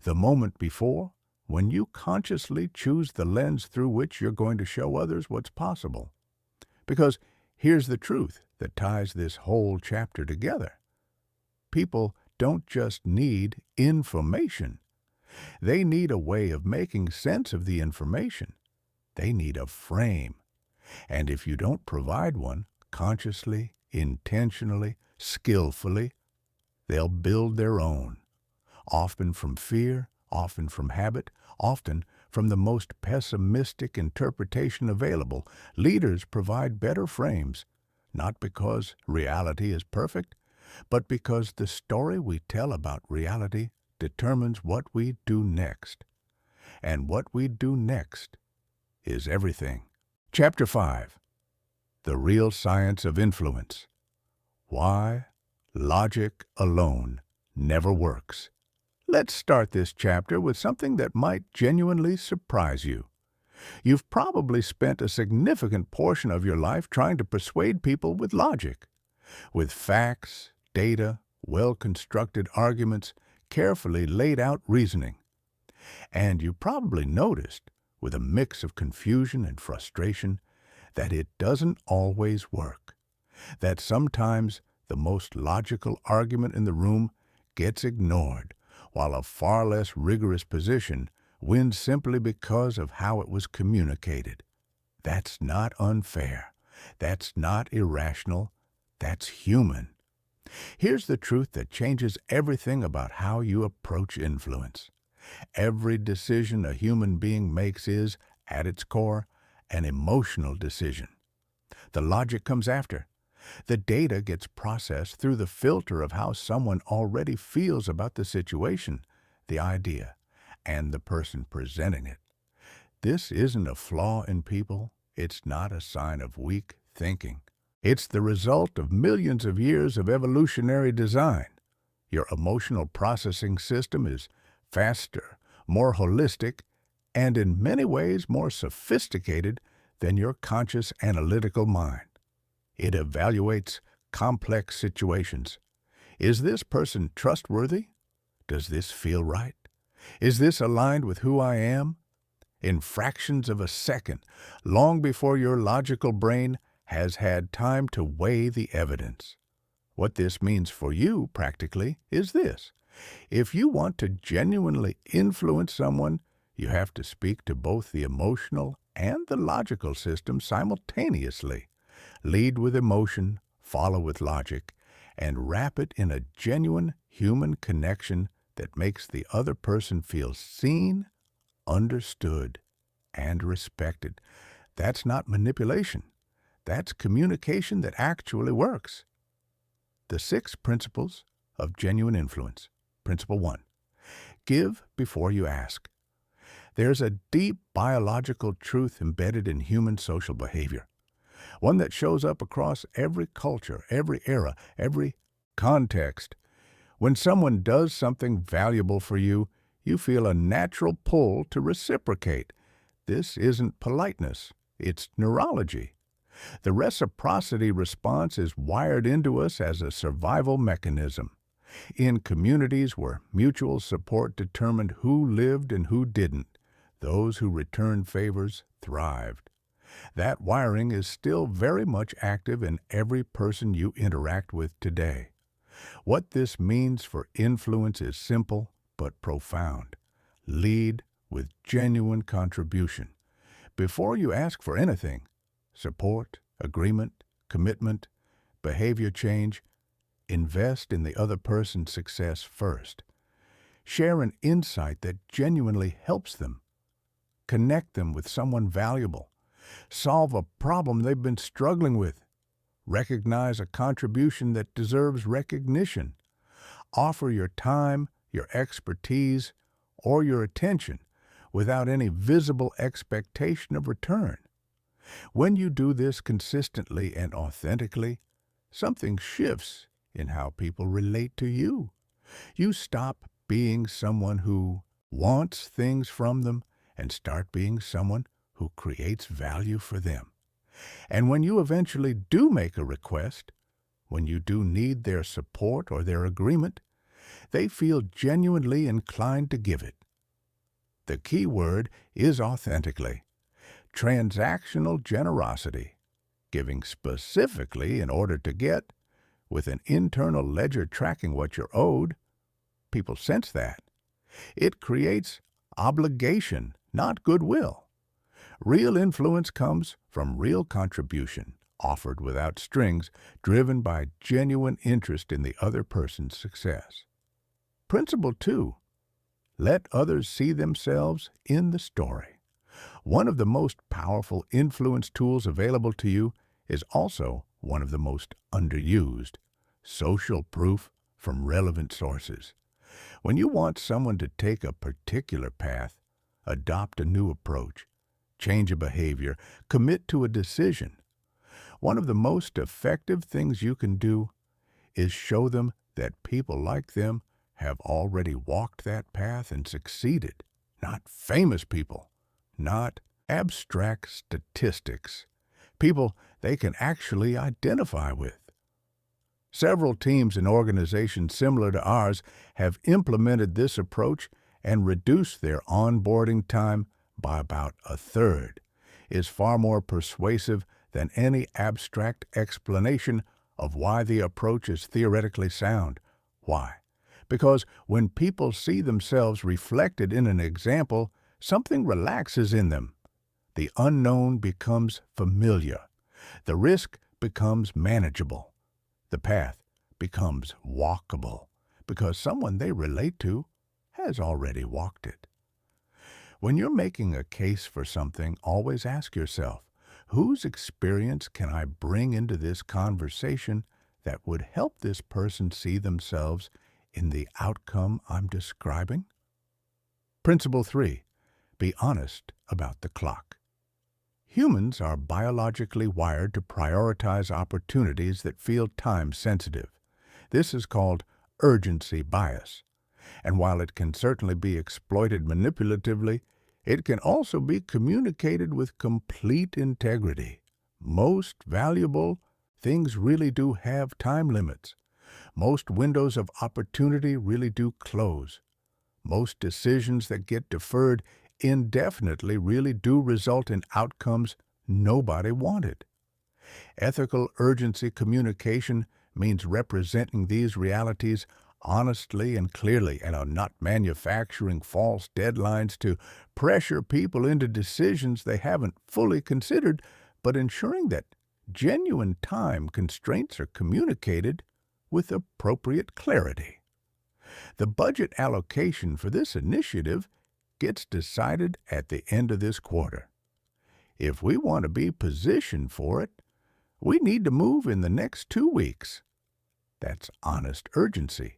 The moment before, when you consciously choose the lens through which you're going to show others what's possible. Because here's the truth that ties this whole chapter together. People don't just need information. They need a way of making sense of the information. They need a frame. And if you don't provide one, consciously, intentionally, skillfully, they'll build their own, often from fear, often from habit, often from the most pessimistic interpretation available. Leaders provide better frames, not because reality is perfect, but because the story we tell about reality determines what we do next. And what we do next is everything. Chapter 5. The Real Science of Influence. Why logic alone never works. Let's start this chapter with something that might genuinely surprise you. You've probably spent a significant portion of your life trying to persuade people with logic, with facts, data, well-constructed arguments, carefully laid out reasoning. And you probably noticed, with a mix of confusion and frustration, that it doesn't always work, that sometimes the most logical argument in the room gets ignored, while a far less rigorous position wins simply because of how it was communicated. That's not unfair. That's not irrational. That's human. Here's the truth that changes everything about how you approach influence. Every decision a human being makes is, at its core, an emotional decision. The logic comes after. The data gets processed through the filter of how someone already feels about the situation, the idea, and the person presenting it. This isn't a flaw in people. It's not a sign of weak thinking. It's the result of millions of years of evolutionary design. Your emotional processing system is faster, more holistic, and in many ways more sophisticated than your conscious analytical mind. It evaluates complex situations. Is this person trustworthy? Does this feel right? Is this aligned with who I am? In fractions of a second, long before your logical brain has had time to weigh the evidence. What this means for you, practically, is this. If you want to genuinely influence someone, you have to speak to both the emotional and the logical system simultaneously. Lead with emotion, follow with logic, and wrap it in a genuine human connection that makes the other person feel seen, understood, and respected. That's not manipulation. That's communication that actually works. The 6 principles of genuine influence. Principle 1. Give before you ask. There's a deep biological truth embedded in human social behavior, one that shows up across every culture, every era, every context. When someone does something valuable for you, You feel a natural pull to reciprocate. This isn't politeness, it's neurology. The reciprocity response is wired into us as a survival mechanism. In communities where mutual support determined who lived and who didn't, those who returned favors thrived. That wiring is still very much active in every person you interact with today. What this means for influence is simple but profound. Lead with genuine contribution. Before you ask for anything, support, agreement, commitment, behavior change, invest in the other person's success first. Share an insight that genuinely helps them. Connect them with someone valuable. Solve a problem they've been struggling with. Recognize a contribution that deserves recognition. Offer your time, your expertise, or your attention without any visible expectation of return. When you do this consistently and authentically, something shifts in how people relate to you. You stop being someone who wants things from them and start being someone who creates value for them. And when you eventually do make a request, when you do need their support or their agreement, they feel genuinely inclined to give it. The key word is authentically. Transactional generosity, giving specifically in order to get, with an internal ledger tracking what you're owed. People sense that. It creates obligation, not goodwill. Real influence comes from real contribution, offered without strings, driven by genuine interest in the other person's success. Principle 2. Let others see themselves in the story. One of the most powerful influence tools available to you is also one of the most underused: social proof from relevant sources. When you want someone to take a particular path, adopt a new approach, change a behavior, commit to a decision, one of the most effective things you can do is show them that people like them have already walked that path and succeeded. Not famous people, not abstract statistics, people they can actually identify with. Several teams and organizations similar to ours have implemented this approach and reduced their onboarding time by about a third. Is far more persuasive than any abstract explanation of why the approach is theoretically sound. Why? Because when people see themselves reflected in an example, something relaxes in them. The unknown becomes familiar. The risk becomes manageable. The path becomes walkable because someone they relate to has already walked it. When you're making a case for something, always ask yourself, whose experience can I bring into this conversation that would help this person see themselves in the outcome I'm describing? Principle 3. Be honest about the clock. Humans are biologically wired to prioritize opportunities that feel time-sensitive. This is called urgency bias. And while it can certainly be exploited manipulatively, it can also be communicated with complete integrity. Most valuable things really do have time limits. Most windows of opportunity really do close. Most decisions that get deferred indefinitely really do result in outcomes nobody wanted. Ethical urgency communication means representing these realities honestly and clearly and are not manufacturing false deadlines to pressure people into decisions they haven't fully considered, but ensuring that genuine time constraints are communicated with appropriate clarity. The budget allocation for this initiative gets decided at the end of this quarter. If we want to be positioned for it, we need to move in the next 2 weeks. That's honest urgency.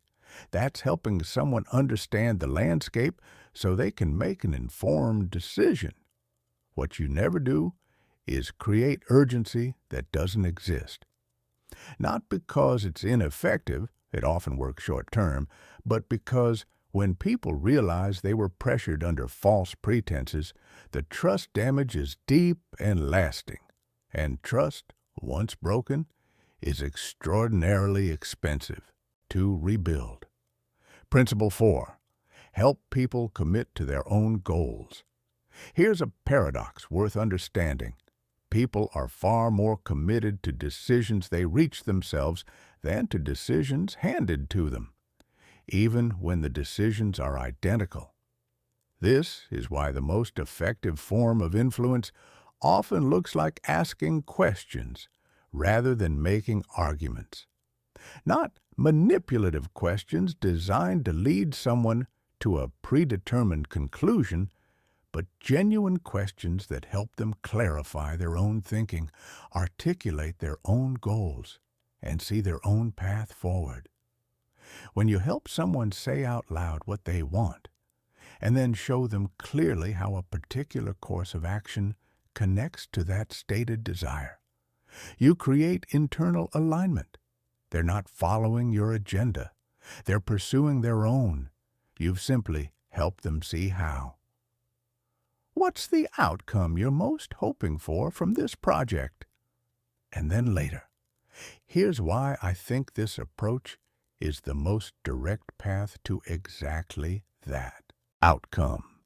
That's helping someone understand the landscape so they can make an informed decision. What you never do is create urgency that doesn't exist. Not because it's ineffective, it often works short-term, but because When people realize they were pressured under false pretenses, the trust damage is deep and lasting. And trust, once broken, is extraordinarily expensive to rebuild. Principle 4. Help people commit to their own goals. Here's a paradox worth understanding. People are far more committed to decisions they reach themselves than to decisions handed to them, even when the decisions are identical. This is why the most effective form of influence often looks like asking questions rather than making arguments. Not manipulative questions designed to lead someone to a predetermined conclusion, but genuine questions that help them clarify their own thinking, articulate their own goals, and see their own path forward. When you help someone say out loud what they want, and then show them clearly how a particular course of action connects to that stated desire, you create internal alignment. They're not following your agenda. They're pursuing their own. You've simply helped them see how. What's the outcome you're most hoping for from this project? And then later, here's why I think this approach is the most direct path to exactly that outcome.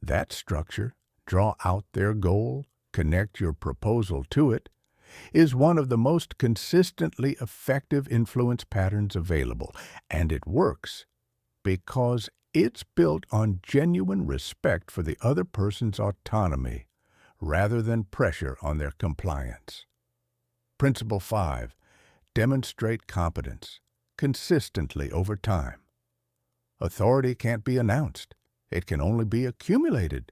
That structure, draw out their goal, connect your proposal to it, is one of the most consistently effective influence patterns available, and it works because it's built on genuine respect for the other person's autonomy rather than pressure on their compliance. Principle 5. Demonstrate competence consistently over time. Authority can't be announced. It can only be accumulated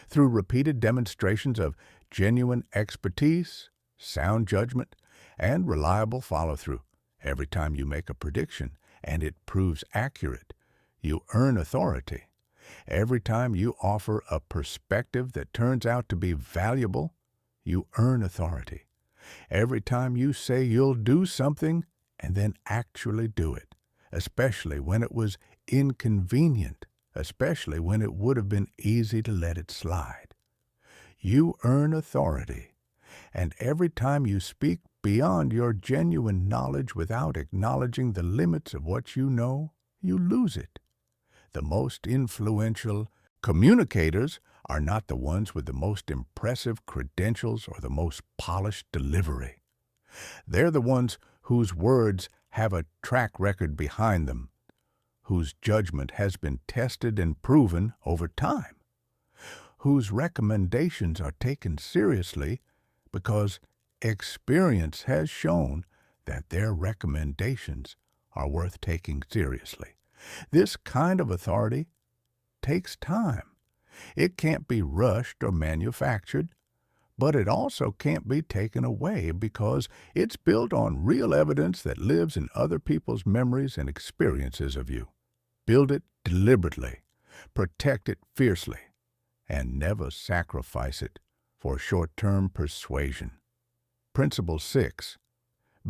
through repeated demonstrations of genuine expertise, sound judgment, and reliable follow-through. Every time you make a prediction and it proves accurate, you earn authority. Every time you offer a perspective that turns out to be valuable, you earn authority. Every time you say you'll do something and then actually do it, especially when it was inconvenient, especially when it would have been easy to let it slide, you earn authority. And every time you speak beyond your genuine knowledge without acknowledging the limits of what you know, you lose it. The most influential communicators are not the ones with the most impressive credentials or the most polished delivery. They're the ones whose words have a track record behind them, whose judgment has been tested and proven over time, whose recommendations are taken seriously because experience has shown that their recommendations are worth taking seriously. This kind of authority takes time. It can't be rushed or manufactured, but it also can't be taken away because it's built on real evidence that lives in other people's memories and experiences of you. Build it deliberately, protect it fiercely, and never sacrifice it for short-term persuasion. Principle 6.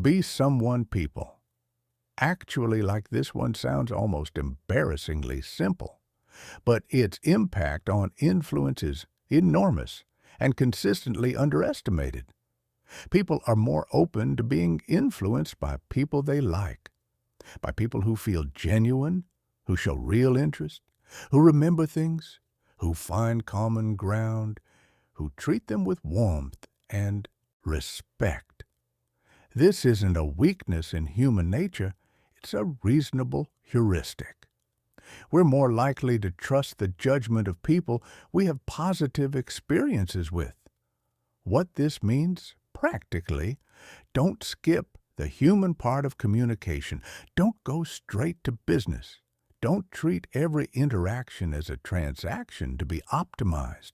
Be someone people. Actually, like this one sounds almost embarrassingly simple, but its impact on influence is enormous and consistently underestimated. People are more open to being influenced by people they like, by people who feel genuine, who show real interest, who remember things, who find common ground, who treat them with warmth and respect. This isn't a weakness in human nature, it's a reasonable heuristic. We're more likely to trust the judgment of people we have positive experiences with. What this means, practically, don't skip the human part of communication. Don't go straight to business. Don't treat every interaction as a transaction to be optimized.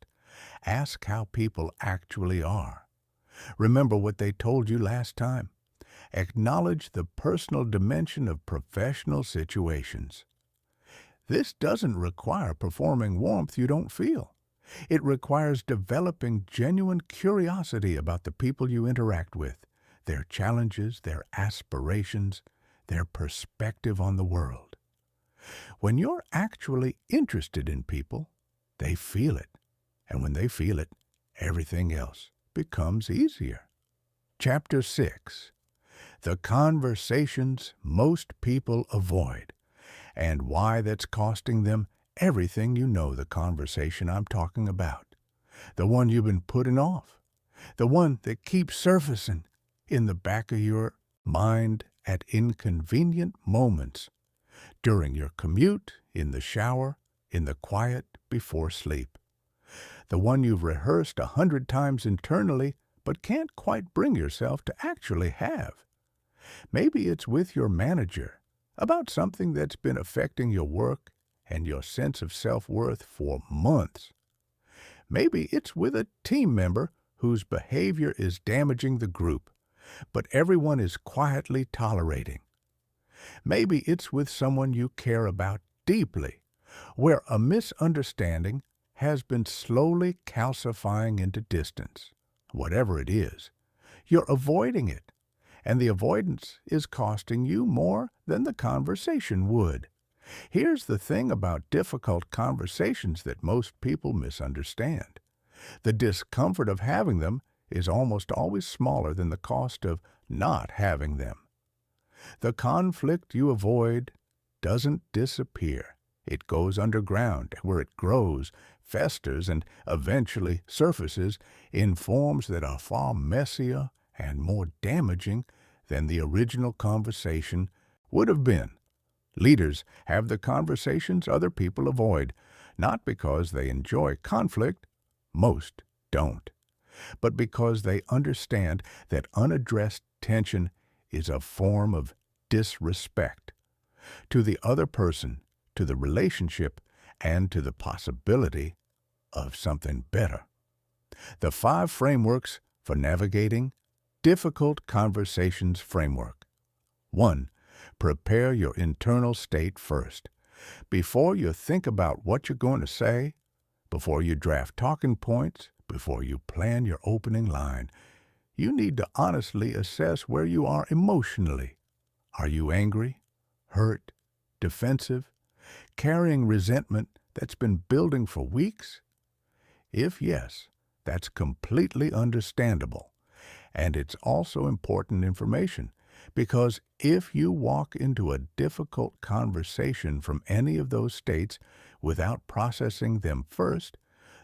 Ask how people actually are. Remember what they told you last time. Acknowledge the personal dimension of professional situations. This doesn't require performing warmth you don't feel. It requires developing genuine curiosity about the people you interact with, their challenges, their aspirations, their perspective on the world. When you're actually interested in people, they feel it. And when they feel it, everything else becomes easier. Chapter 6. The conversations most people avoid, and why that's costing them everything. You know the conversation I'm talking about. The one you've been putting off. The one that keeps surfacing in the back of your mind at inconvenient moments. During your commute, in the shower, in the quiet before sleep. The one you've rehearsed 100 times internally, but can't quite bring yourself to actually have. Maybe it's with your manager about something that's been affecting your work and your sense of self-worth for months. Maybe it's with a team member whose behavior is damaging the group, but everyone is quietly tolerating. Maybe it's with someone you care about deeply, where a misunderstanding has been slowly calcifying into distance. Whatever it is, you're avoiding it, and the avoidance is costing you more than the conversation would. Here's the thing about difficult conversations that most people misunderstand. The discomfort of having them is almost always smaller than the cost of not having them. The conflict you avoid doesn't disappear. It goes underground, where it grows, festers, and eventually surfaces in forms that are far messier and more damaging than the original conversation would have been. Leaders have the conversations other people avoid, not because they enjoy conflict, most don't, but because they understand that unaddressed tension is a form of disrespect to the other person, to the relationship, and to the possibility of something better. The 5 frameworks for navigating difficult conversations framework. 1. Prepare your internal state first. Before you think about what you're going to say, before you draft talking points, before you plan your opening line, you need to honestly assess where you are emotionally. Are you angry, hurt, defensive, carrying resentment that's been building for weeks? If yes, that's completely understandable. And it's also important information, because if you walk into a difficult conversation from any of those states without processing them first,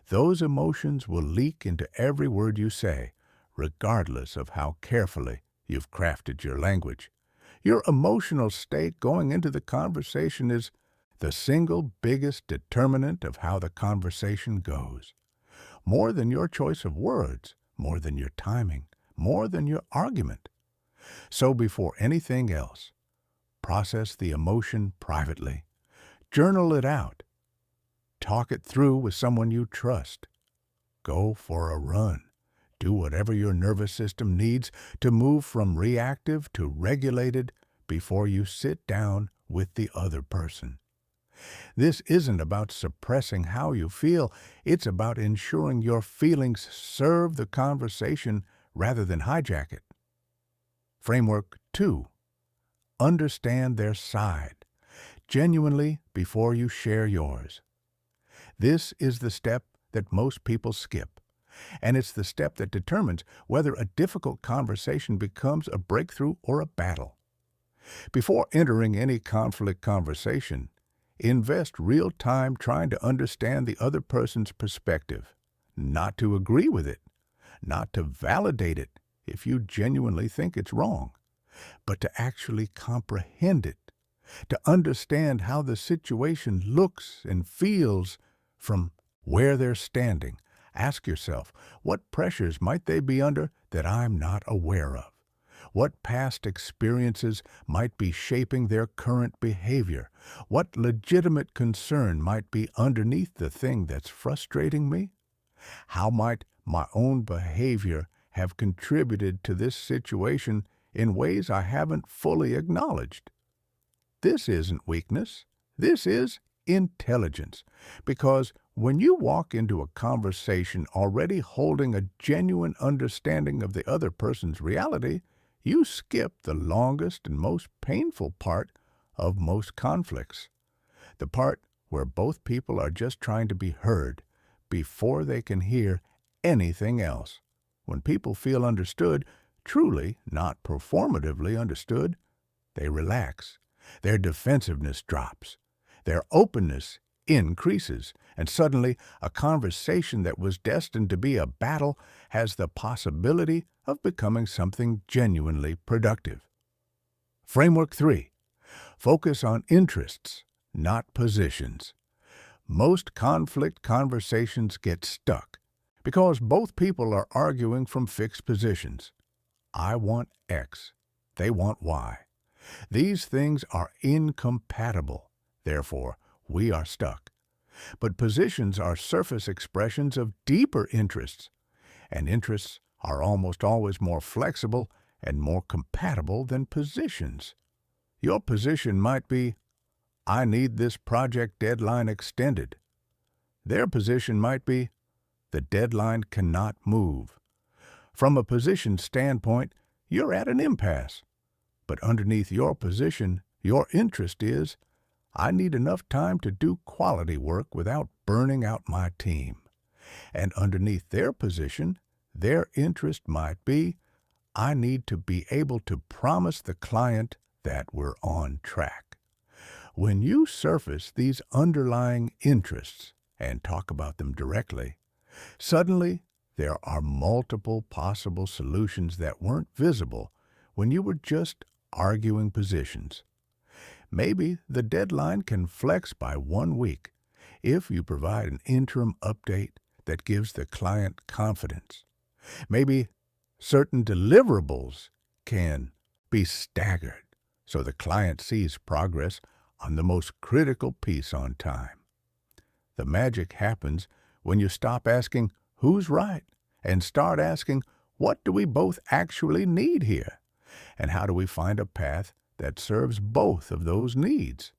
those emotions will leak into every word you say, regardless of how carefully you've crafted your language. Your emotional state going into the conversation is the single biggest determinant of how the conversation goes. More than your choice of words, more than your timing, more than your argument. So before anything else, process the emotion privately. Journal it out. Talk it through with someone you trust. Go for a run. Do whatever your nervous system needs to move from reactive to regulated before you sit down with the other person. This isn't about suppressing how you feel. It's about ensuring your feelings serve the conversation rather than hijack it. Framework 2. Understand their side, genuinely, before you share yours. This is the step that most people skip, and it's the step that determines whether a difficult conversation becomes a breakthrough or a battle. Before entering any conflict conversation, invest real time trying to understand the other person's perspective, not to agree with it, not to validate it if you genuinely think it's wrong, but to actually comprehend it, to understand how the situation looks and feels from where they're standing. Ask yourself, what pressures might they be under that I'm not aware of? What past experiences might be shaping their current behavior? What legitimate concern might be underneath the thing that's frustrating me? How might my own behavior have contributed to this situation in ways I haven't fully acknowledged? This isn't weakness. This is intelligence. Because when you walk into a conversation already holding a genuine understanding of the other person's reality, you skip the longest and most painful part of most conflicts. the part where both people are just trying to be heard before they can hear anything else. When people feel understood, truly, not performatively understood, they relax. Their defensiveness drops. Their openness increases. And suddenly, a conversation that was destined to be a battle has the possibility of becoming something genuinely productive. Framework 3. Focus on interests, not positions. Most conflict conversations get stuck because both people are arguing from fixed positions. I want X. They want Y. These things are incompatible. Therefore, we are stuck. But positions are surface expressions of deeper interests, and interests are almost always more flexible and more compatible than positions. Your position might be, I need this project deadline extended. Their position might be, the deadline cannot move. From a position standpoint, you're at an impasse. But underneath your position, your interest is, I need enough time to do quality work without burning out my team. And underneath their position, their interest might be, I need to be able to promise the client that we're on track. When you surface these underlying interests and talk about them directly, suddenly there are multiple possible solutions that weren't visible when you were just arguing positions. Maybe the deadline can flex by 1 week if you provide an interim update that gives the client confidence. Maybe certain deliverables can be staggered so the client sees progress on the most critical piece on time. The magic happens when you stop asking who's right and start asking what do we both actually need here, and how do we find a path that serves both of those needs.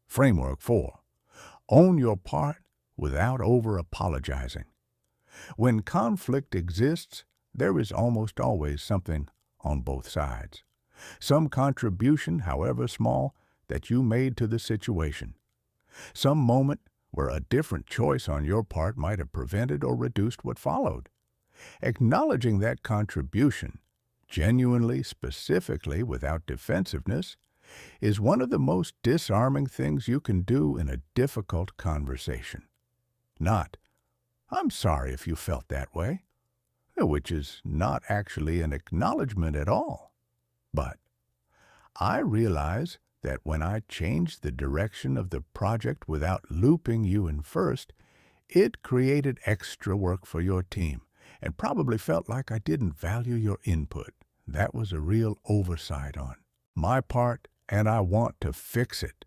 Framework 4. Own your part without over-apologizing. When conflict exists, there is almost always something on both sides. Some contribution, however small, that you made to the situation. Some moment where a different choice on your part might have prevented or reduced what followed. Acknowledging that contribution, genuinely, specifically, without defensiveness, is one of the most disarming things you can do in a difficult conversation. Not, I'm sorry if you felt that way, which is not actually an acknowledgement at all. But I realize that when I changed the direction of the project without looping you in first, it created extra work for your team and probably felt like I didn't value your input. That was a real oversight on my part, and I want to fix it.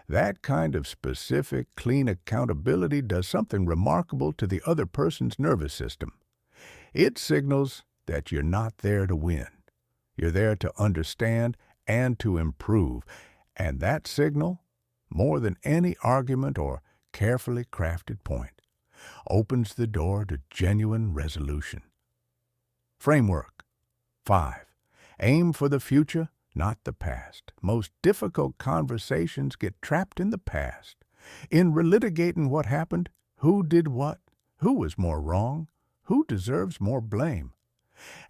That kind of specific, clean accountability does something remarkable to the other person's nervous system. It signals that you're not there to win. You're there to understand and to improve. And that signal, more than any argument or carefully crafted point, opens the door to genuine resolution. Framework 5. Aim for the future, not the past. Most difficult conversations get trapped in the past. In relitigating what happened, who did what, who was more wrong, who deserves more blame.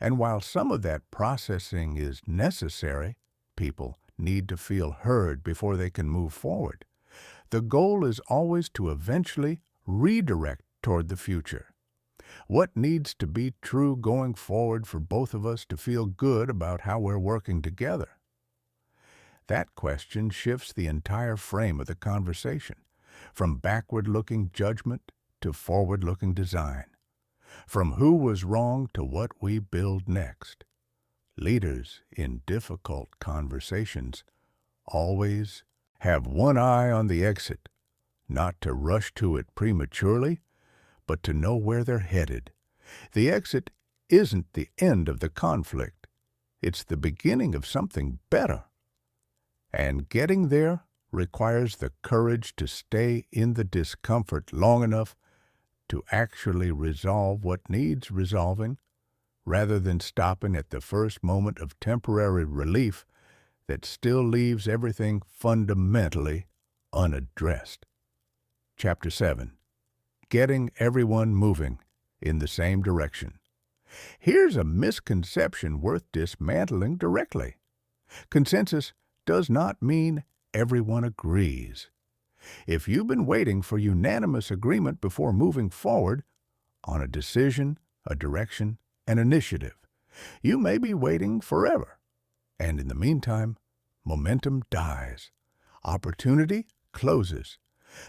And while some of that processing is necessary, people need to feel heard before they can move forward. The goal is always to eventually redirect toward the future. What needs to be true going forward for both of us to feel good about how we're working together? That question shifts the entire frame of the conversation, from backward-looking judgment to forward-looking design, from who was wrong to what we build next. Leaders in difficult conversations always have one eye on the exit, not to rush to it prematurely, but to know where they're headed. The exit isn't the end of the conflict. It's the beginning of something better. And getting there requires the courage to stay in the discomfort long enough to actually resolve what needs resolving, rather than stopping at the first moment of temporary relief that still leaves everything fundamentally unaddressed. Chapter 7. Getting everyone moving in the same direction. Here's a misconception worth dismantling directly. Consensus does not mean everyone agrees. If you've been waiting for unanimous agreement before moving forward on a decision, a direction, an initiative, you may be waiting forever. And in the meantime, momentum dies. Opportunity closes.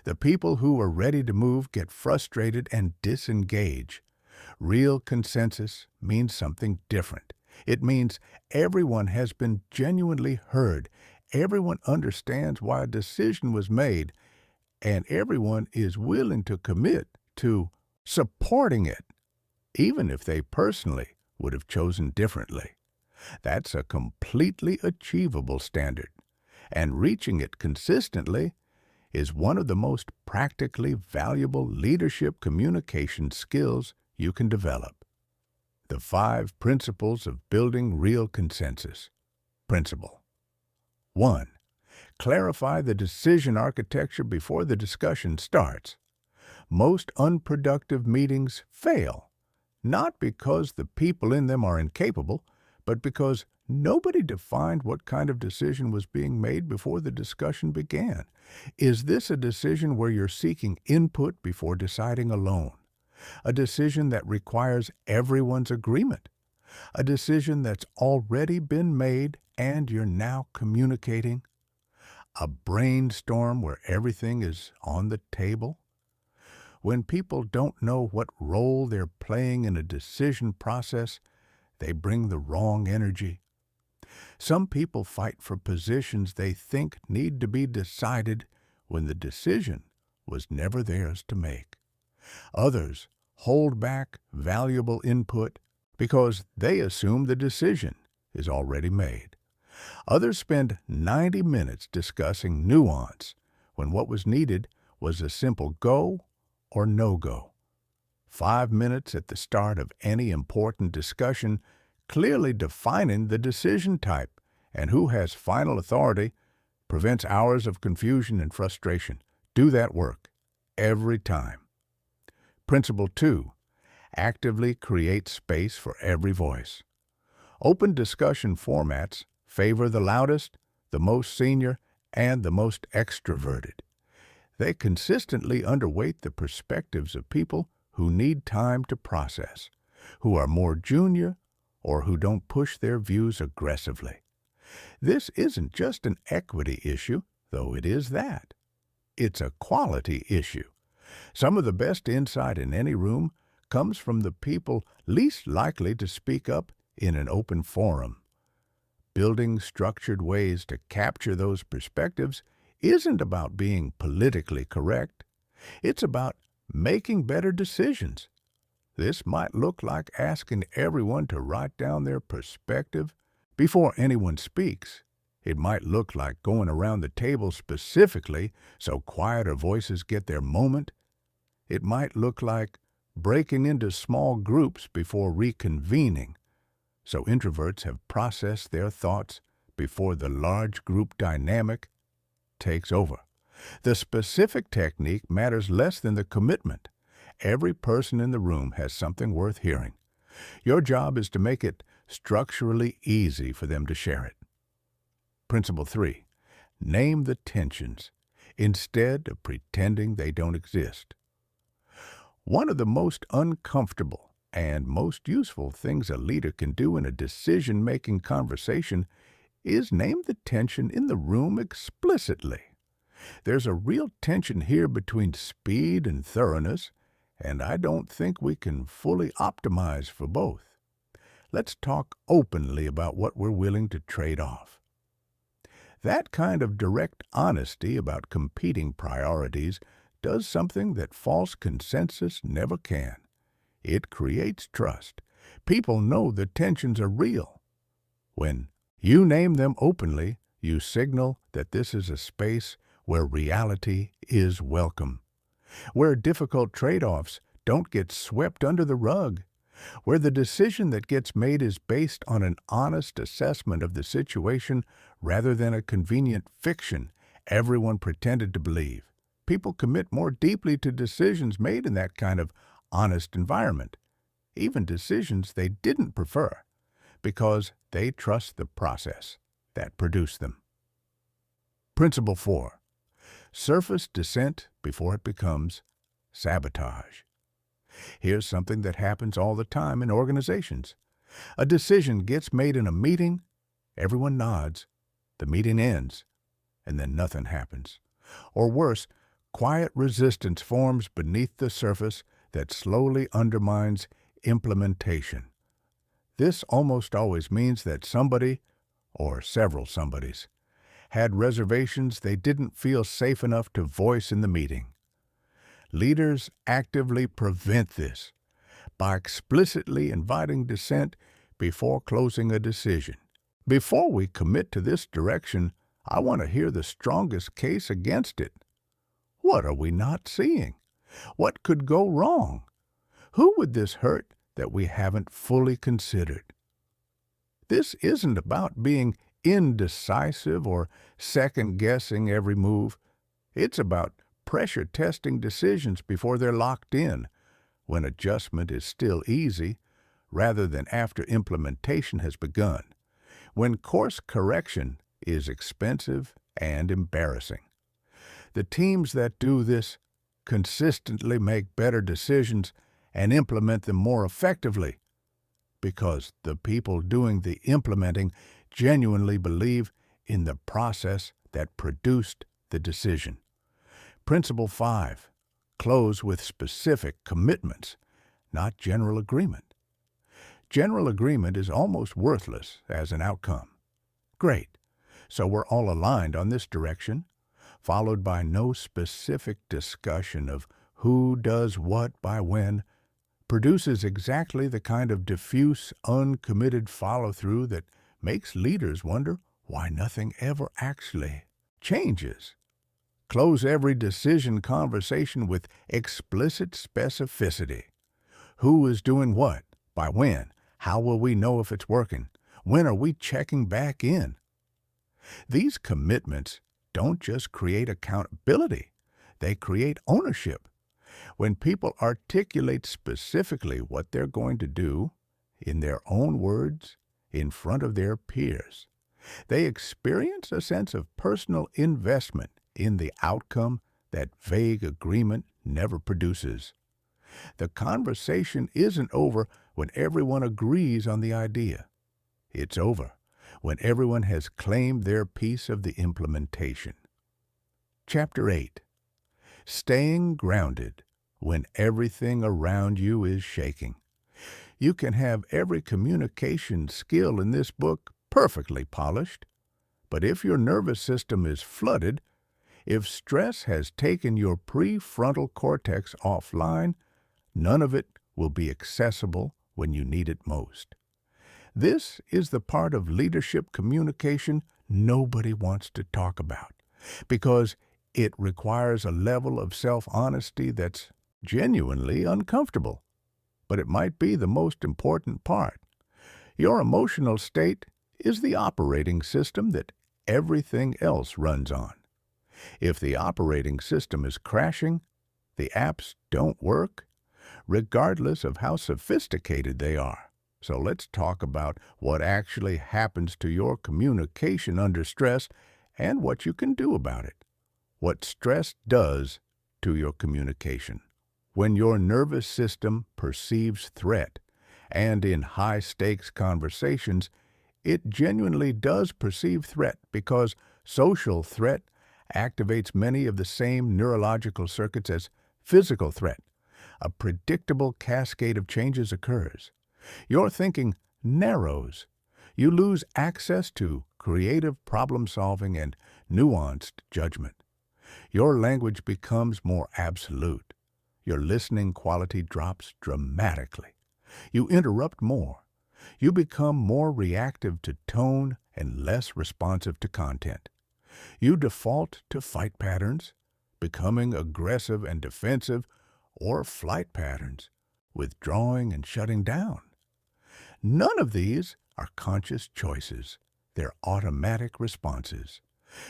The people who are ready to move get frustrated and disengage. Real consensus means something different. It means everyone has been genuinely heard, everyone understands why a decision was made, and everyone is willing to commit to supporting it, even if they personally would have chosen differently. That's a completely achievable standard, and reaching it consistently is one of the most practically valuable leadership communication skills you can develop. The 5 principles of building real consensus. Principle 1. Clarify the decision architecture before the discussion starts. Most unproductive meetings fail, not because the people in them are incapable, but because nobody defined what kind of decision was being made before the discussion began. Is this a decision where you're seeking input before deciding alone? A decision that requires everyone's agreement? A decision that's already been made and you're now communicating? A brainstorm where everything is on the table? When people don't know what role they're playing in a decision process, they bring the wrong energy. Some people fight for positions they think need to be decided when the decision was never theirs to make. Others hold back valuable input because they assume the decision is already made. Others spend 90 minutes discussing nuance when what was needed was a simple go or no-go. 5 minutes at the start of any important discussion, clearly defining the decision type and who has final authority, prevents hours of confusion and frustration. Do that work every time. Principle 2. Actively create space for every voice. Open discussion formats favor the loudest, the most senior, and the most extroverted. They consistently underweight the perspectives of people who need time to process, who are more junior, or who don't push their views aggressively. This isn't just an equity issue, though it is that. It's a quality issue. Some of the best insight in any room comes from the people least likely to speak up in an open forum. Building structured ways to capture those perspectives isn't about being politically correct. It's about making better decisions. This might look like asking everyone to write down their perspective before anyone speaks. It might look like going around the table specifically so quieter voices get their moment. It might look like breaking into small groups before reconvening, so introverts have processed their thoughts before the large group dynamic takes over. The specific technique matters less than the commitment. Every person in the room has something worth hearing. Your job is to make it structurally easy for them to share it. Principle 3. Name the tensions instead of pretending they don't exist. One of the most uncomfortable and most useful things a leader can do in a decision-making conversation is name the tension in the room explicitly. There's a real tension here between speed and thoroughness, and I don't think we can fully optimize for both. Let's talk openly about what we're willing to trade off. That kind of direct honesty about competing priorities does something that false consensus never can. It creates trust. People know the tensions are real. When you name them openly, you signal that this is a space where reality is welcome, where difficult trade-offs don't get swept under the rug, where the decision that gets made is based on an honest assessment of the situation rather than a convenient fiction, everyone pretended to believe. People commit more deeply to decisions made in that kind of honest environment, even decisions they didn't prefer, because they trust the process that produced them. Principle 4. Surface dissent before it becomes sabotage. Here's something that happens all the time in organizations. A decision gets made in a meeting, everyone nods, the meeting ends, and then nothing happens. Or worse, quiet resistance forms beneath the surface that slowly undermines implementation. This almost always means that somebody, or several somebodies, had reservations they didn't feel safe enough to voice in the meeting. Leaders actively prevent this by explicitly inviting dissent before closing a decision. Before we commit to this direction, I want to hear the strongest case against it. What are we not seeing? What could go wrong? Who would this hurt that we haven't fully considered? This isn't about being indecisive or second-guessing every move. It's about pressure-testing decisions before they're locked in, when adjustment is still easy, rather than after implementation has begun, when course correction is expensive and embarrassing. The teams that do this consistently make better decisions and implement them more effectively, because the people doing the implementing genuinely believe in the process that produced the decision. Principle 5. Close with specific commitments, not general agreement. General agreement is almost worthless as an outcome. Great. So we're all aligned on this direction, followed by no specific discussion of who does what by when, produces exactly the kind of diffuse, uncommitted follow-through that makes leaders wonder why nothing ever actually changes. Close every decision conversation with explicit specificity. Who is doing what? By when? How will we know if it's working? When are we checking back in? These commitments don't just create accountability, they create ownership. When people articulate specifically what they're going to do, in their own words, in front of their peers, they experience a sense of personal investment in the outcome that vague agreement never produces. The conversation isn't over when everyone agrees on the idea. It's over when everyone has claimed their piece of the implementation. Chapter 8. Staying grounded when everything around you is shaking. You can have every communication skill in this book perfectly polished, but if your nervous system is flooded, if stress has taken your prefrontal cortex offline, none of it will be accessible when you need it most. This is the part of leadership communication nobody wants to talk about, because it requires a level of self-honesty that's genuinely uncomfortable. But it might be the most important part. Your emotional state is the operating system that everything else runs on. If the operating system is crashing, the apps don't work, regardless of how sophisticated they are. So let's talk about what actually happens to your communication under stress and what you can do about it. What stress does to your communication. When your nervous system perceives threat, and in high-stakes conversations, it genuinely does perceive threat because social threat activates many of the same neurological circuits as physical threat. A predictable cascade of changes occurs. Your thinking narrows. You lose access to creative problem-solving and nuanced judgment. Your language becomes more absolute. Your listening quality drops dramatically. You interrupt more. You become more reactive to tone and less responsive to content. You default to fight patterns, becoming aggressive and defensive, or flight patterns, withdrawing and shutting down. None of these are conscious choices. They're automatic responses.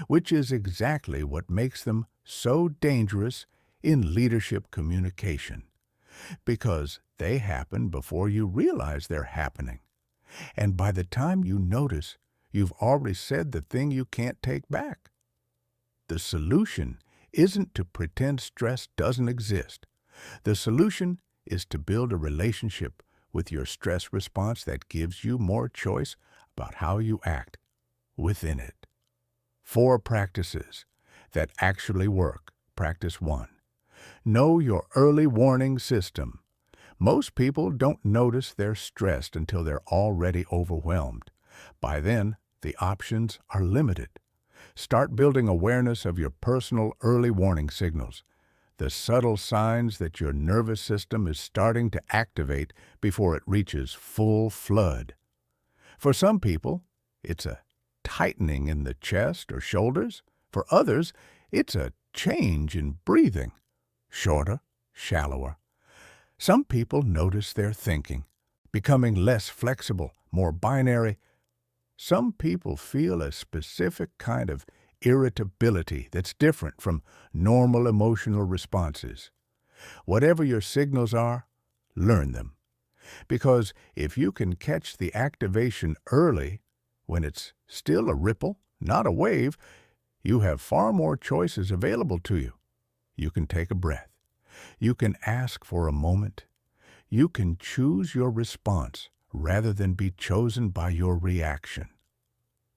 which is exactly what makes them so dangerous in leadership communication, because they happen before you realize they're happening. And by the time you notice, you've already said the thing you can't take back. The solution isn't to pretend stress doesn't exist. The solution is to build a relationship with your stress response that gives you more choice about how you act within it. 4 practices that actually work. Practice 1. Know your early warning system. Most people don't notice they're stressed until they're already overwhelmed. By then, the options are limited. Start building awareness of your personal early warning signals, the subtle signs that your nervous system is starting to activate before it reaches full flood. For some people, it's a tightening in the chest or shoulders. For others, it's a change in breathing, shorter, shallower. Some people notice their thinking, becoming less flexible, more binary. Some people feel a specific kind of irritability that's different from normal emotional responses. Whatever your signals are, learn them. Because if you can catch the activation early, when it's still a ripple, not a wave, you have far more choices available to you. You can take a breath. You can ask for a moment. You can choose your response rather than be chosen by your reaction.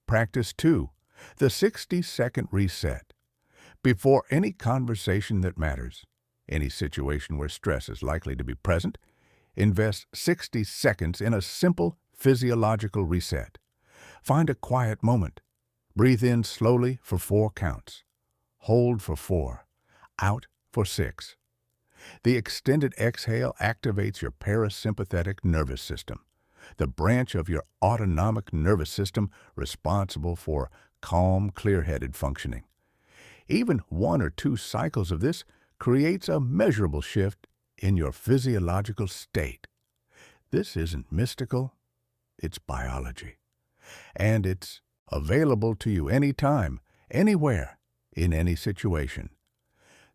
Practice 2. The 60-second reset. Before any conversation that matters, any situation where stress is likely to be present, invest 60 seconds in a simple physiological reset. Find a quiet moment. Breathe in slowly for 4 counts. Hold for 4. Out for 6. The extended exhale activates your parasympathetic nervous system, the branch of your autonomic nervous system responsible for calm, clear-headed functioning. Even 1 or 2 cycles of this creates a measurable shift in your physiological state. This isn't mystical, it's biology. And it's available to you anytime, anywhere, in any situation.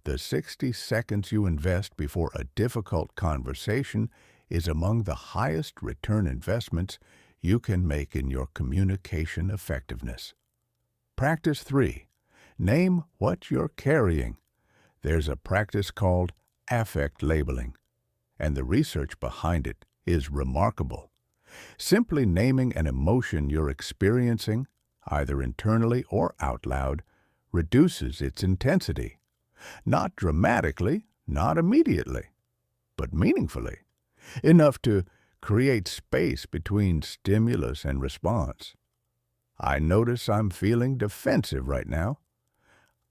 The 60 seconds you invest before a difficult conversation is among the highest return investments you can make in your communication effectiveness. Practice 3. Name what you're carrying. There's a practice called affect labeling, and the research behind it is remarkable. Simply naming an emotion you're experiencing, either internally or out loud, reduces its intensity. Not dramatically, not immediately, but meaningfully, enough to create space between stimulus and response. I notice I'm feeling defensive right now.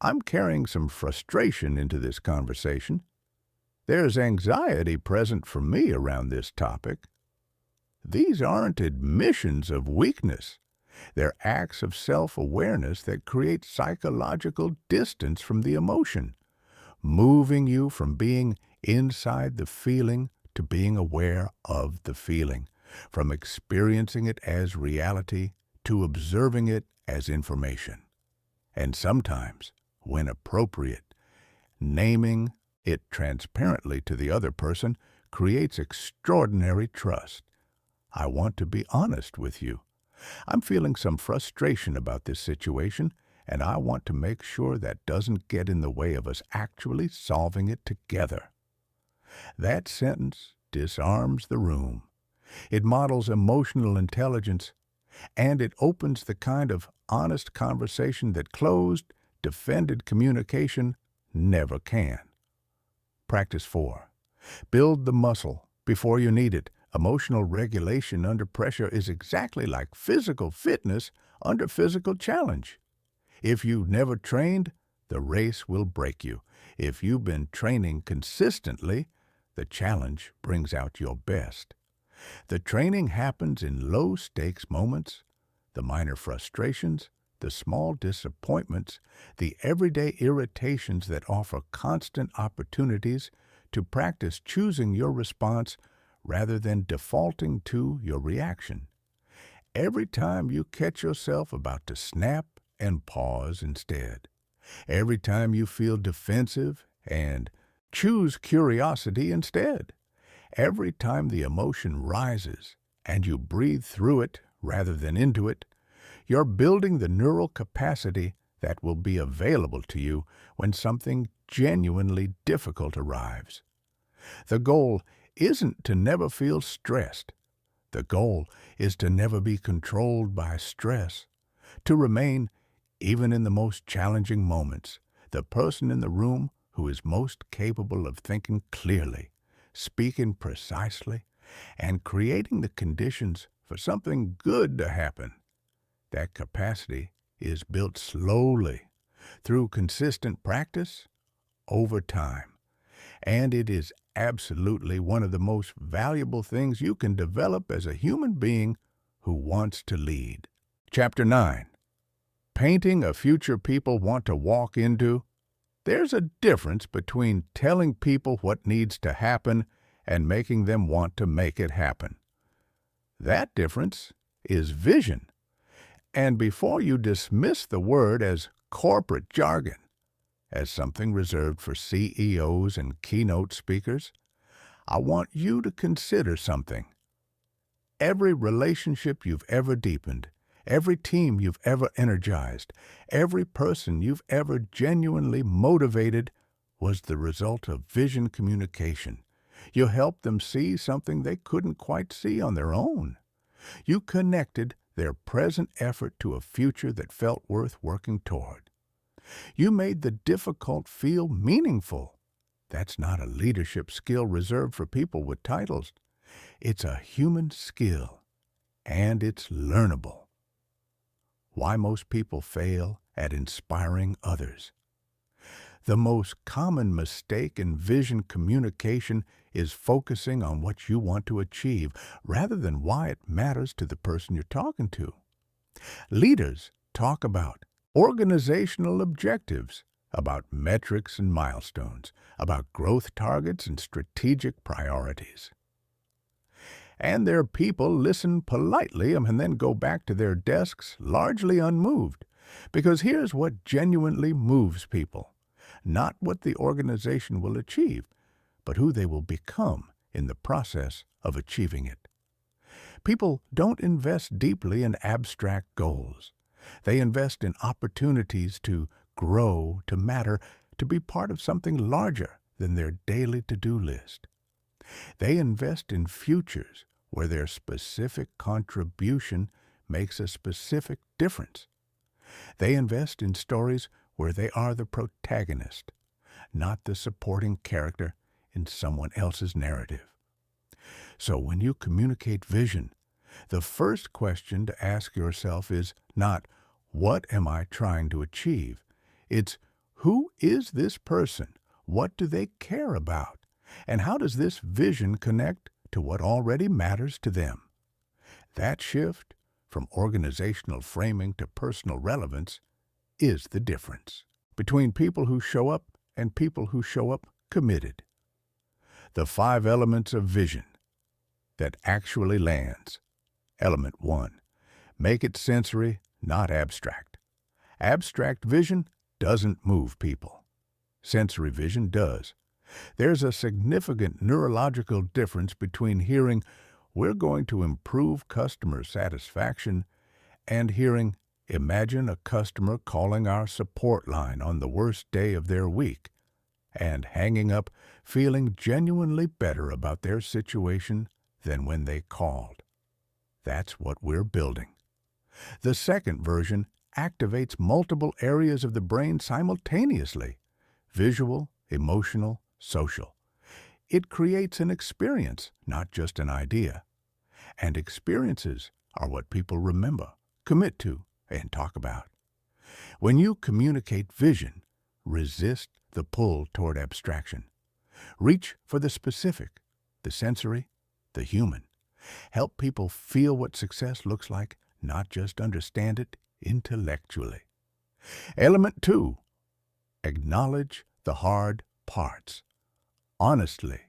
I'm carrying some frustration into this conversation. There's anxiety present for me around this topic. These aren't admissions of weakness. They're acts of self-awareness that create psychological distance from the emotion, moving you from being inside the feeling to being aware of the feeling, from experiencing it as reality to observing it as information. And sometimes, when appropriate, naming it transparently to the other person creates extraordinary trust. I want to be honest with you. I'm feeling some frustration about this situation, and I want to make sure that doesn't get in the way of us actually solving it together. That sentence disarms the room. It models emotional intelligence, and it opens the kind of honest conversation that closed, defended communication never can. Practice 4. Build the muscle before you need it. Emotional regulation under pressure is exactly like physical fitness under physical challenge. If you've never trained, the race will break you. If you've been training consistently, the challenge brings out your best. The training happens in low-stakes moments, the minor frustrations, the small disappointments, the everyday irritations that offer constant opportunities to practice choosing your response rather than defaulting to your reaction. Every time you catch yourself about to snap and pause instead. Every time you feel defensive, and choose curiosity instead. Every time the emotion rises and you breathe through it rather than into it, you're building the neural capacity that will be available to you when something genuinely difficult arrives. The goal isn't to never feel stressed. The goal is to never be controlled by stress, to remain, even in the most challenging moments, the person in the room who is most capable of thinking clearly, speaking precisely, and creating the conditions for something good to happen. That capacity is built slowly, through consistent practice, over time, and it is absolutely one of the most valuable things you can develop as a human being who wants to lead. Chapter 9. Painting a future people want to walk into. There's a difference between telling people what needs to happen and making them want to make it happen. That difference is vision. And before you dismiss the word as corporate jargon, as something reserved for CEOs and keynote speakers, I want you to consider something. Every relationship you've ever deepened, every team you've ever energized, every person you've ever genuinely motivated was the result of vision communication. You helped them see something they couldn't quite see on their own. You connected their present effort to a future that felt worth working toward. You made the difficult feel meaningful. That's not a leadership skill reserved for people with titles. It's a human skill, and it's learnable. Why most people fail at inspiring others. The most common mistake in vision communication is focusing on what you want to achieve rather than why it matters to the person you're talking to. Leaders talk about organizational objectives, about metrics and milestones, about growth targets and strategic priorities. And their people listen politely and then go back to their desks largely unmoved, because here's what genuinely moves people. Not what the organization will achieve, but who they will become in the process of achieving it. People don't invest deeply in abstract goals. They invest in opportunities to grow, to matter, to be part of something larger than their daily to-do list. They invest in futures where their specific contribution makes a specific difference. They invest in stories where they are the protagonist, not the supporting character in someone else's narrative. So when you communicate vision, the first question to ask yourself is not, what am I trying to achieve? It's, who is this person? What do they care about? And how does this vision connect to what already matters to them? That shift from organizational framing to personal relevance is the difference between people who show up and people who show up committed. The 5 elements of vision that actually lands. Element 1. Make it sensory, not abstract. Abstract vision doesn't move people. Sensory vision does. There's a significant neurological difference between hearing, "We're going to improve customer satisfaction," and hearing, "Imagine a customer calling our support line on the worst day of their week," and hanging up feeling genuinely better about their situation than when they called. That's what we're building. The second version activates multiple areas of the brain simultaneously: visual, emotional, social. It creates an experience, not just an idea. And experiences are what people remember, commit to, and talk about. When you communicate vision, resist the pull toward abstraction. Reach for the specific, the sensory, the human. Help people feel what success looks like, not just understand it intellectually. Element 2. Acknowledge the hard parts. Honestly,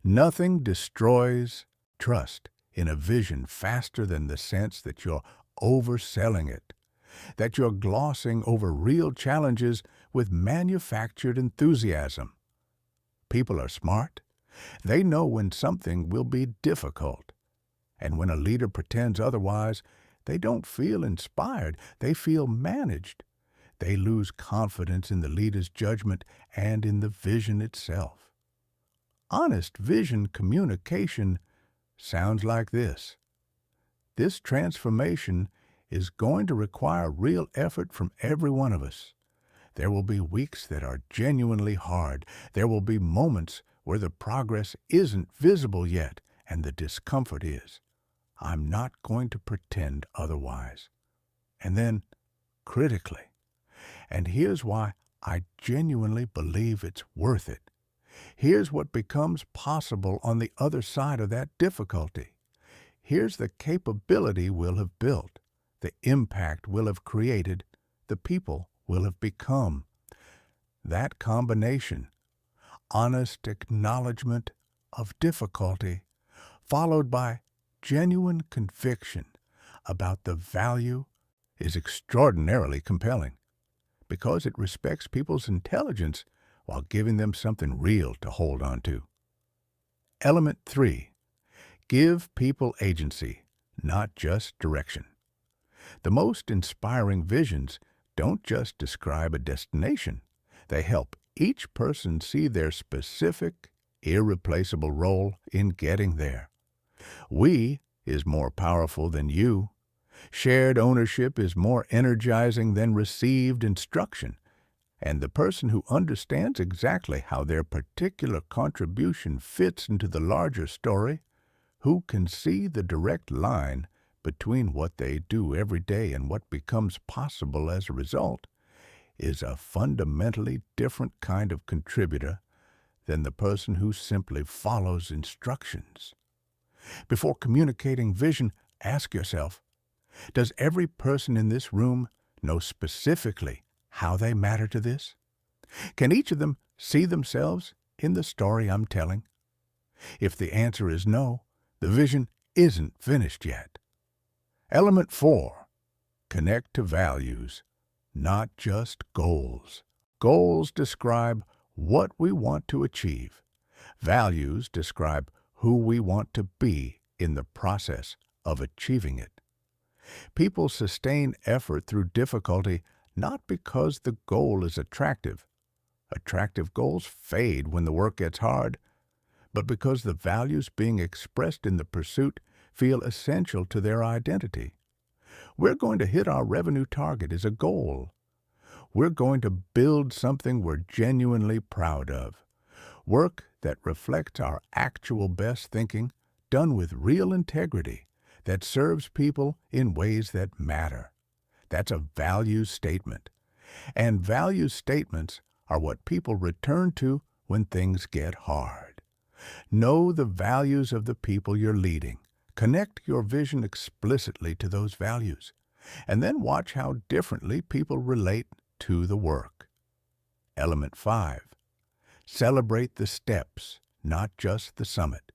nothing destroys trust in a vision faster than the sense that you're overselling it. that you're glossing over real challenges with manufactured enthusiasm. People are smart. They know when something will be difficult. And when a leader pretends otherwise, they don't feel inspired. They feel managed. They lose confidence in the leader's judgment and in the vision itself. Honest vision communication sounds like this. This transformation is going to require real effort from every one of us. There will be weeks that are genuinely hard. There will be moments where the progress isn't visible yet and the discomfort is. I'm not going to pretend otherwise. And then, critically, and here's why I genuinely believe it's worth it. Here's what becomes possible on the other side of that difficulty. Here's the capability we'll have built, the impact we'll have created, the people we'll have become. That combination, honest acknowledgement of difficulty, followed by genuine conviction about the value, is extraordinarily compelling because it respects people's intelligence while giving them something real to hold on to. Element 3. Give people agency, not just direction. The most inspiring visions don't just describe a destination. They help each person see their specific, irreplaceable role in getting there. We is more powerful than you. Shared ownership is more energizing than received instruction. And the person who understands exactly how their particular contribution fits into the larger story, who can see the direct line between what they do every day and what becomes possible as a result, is a fundamentally different kind of contributor than the person who simply follows instructions. Before communicating vision, ask yourself, does every person in this room know specifically how they matter to this? Can each of them see themselves in the story I'm telling? If the answer is no, the vision isn't finished yet. Element 4. Connect to values, not just goals. Goals describe what we want to achieve. Values describe who we want to be in the process of achieving it. People sustain effort through difficulty not because the goal is attractive. Attractive goals fade when the work gets hard, but because the values being expressed in the pursuit feel essential to their identity. We're going to hit our revenue target is a goal. We're going to build something we're genuinely proud of. Work that reflects our actual best thinking, done with real integrity, that serves people in ways that matter. That's a value statement. And value statements are what people return to when things get hard. Know the values of the people you're leading. Connect your vision explicitly to those values, and then watch how differently people relate to the work. Element 5. Celebrate the steps, not just the summit.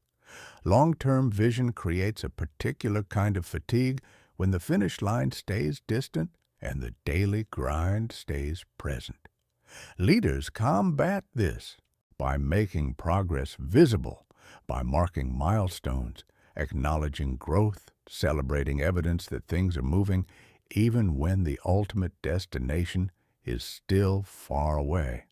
Long-term vision creates a particular kind of fatigue when the finish line stays distant and the daily grind stays present. Leaders combat this by making progress visible, by marking milestones, acknowledging growth, celebrating evidence that things are moving, even when the ultimate destination is still far away.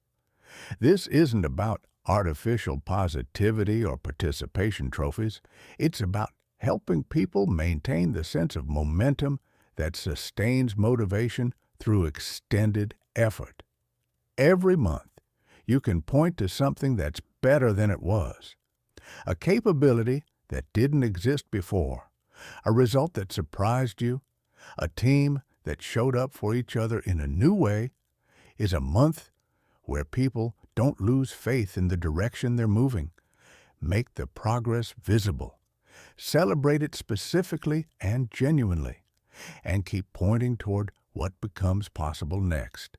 This isn't about artificial positivity or participation trophies. It's about helping people maintain the sense of momentum that sustains motivation through extended effort. Every month, you can point to something that's better than it was, a capability that didn't exist before, a result that surprised you, a team that showed up for each other in a new way. Is a month where people don't lose faith in the direction they're moving. Make the progress visible. Celebrate it specifically and genuinely, and keep pointing toward what becomes possible next.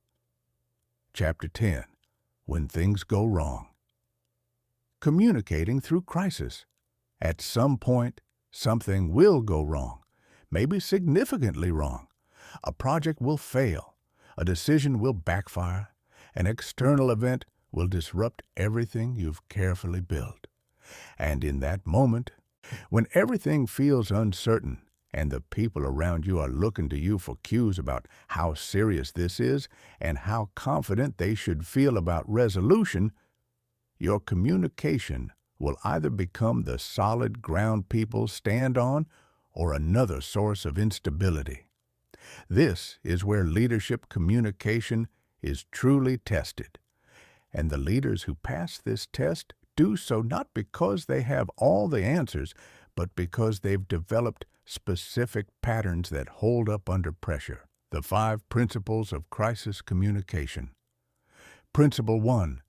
Chapter 10. When things go wrong. Communicating through crisis. At some point, something will go wrong, maybe significantly wrong. A project will fail, a decision will backfire, an external event will disrupt everything you've carefully built. And in that moment, when everything feels uncertain and the people around you are looking to you for cues about how serious this is and how confident they should feel about resolution, your communication will either become the solid ground people stand on or another source of instability. This is where leadership communication is truly tested. And the leaders who pass this test do so not because they have all the answers, but because they've developed specific patterns that hold up under pressure. The 5 principles of crisis communication. Principle 1.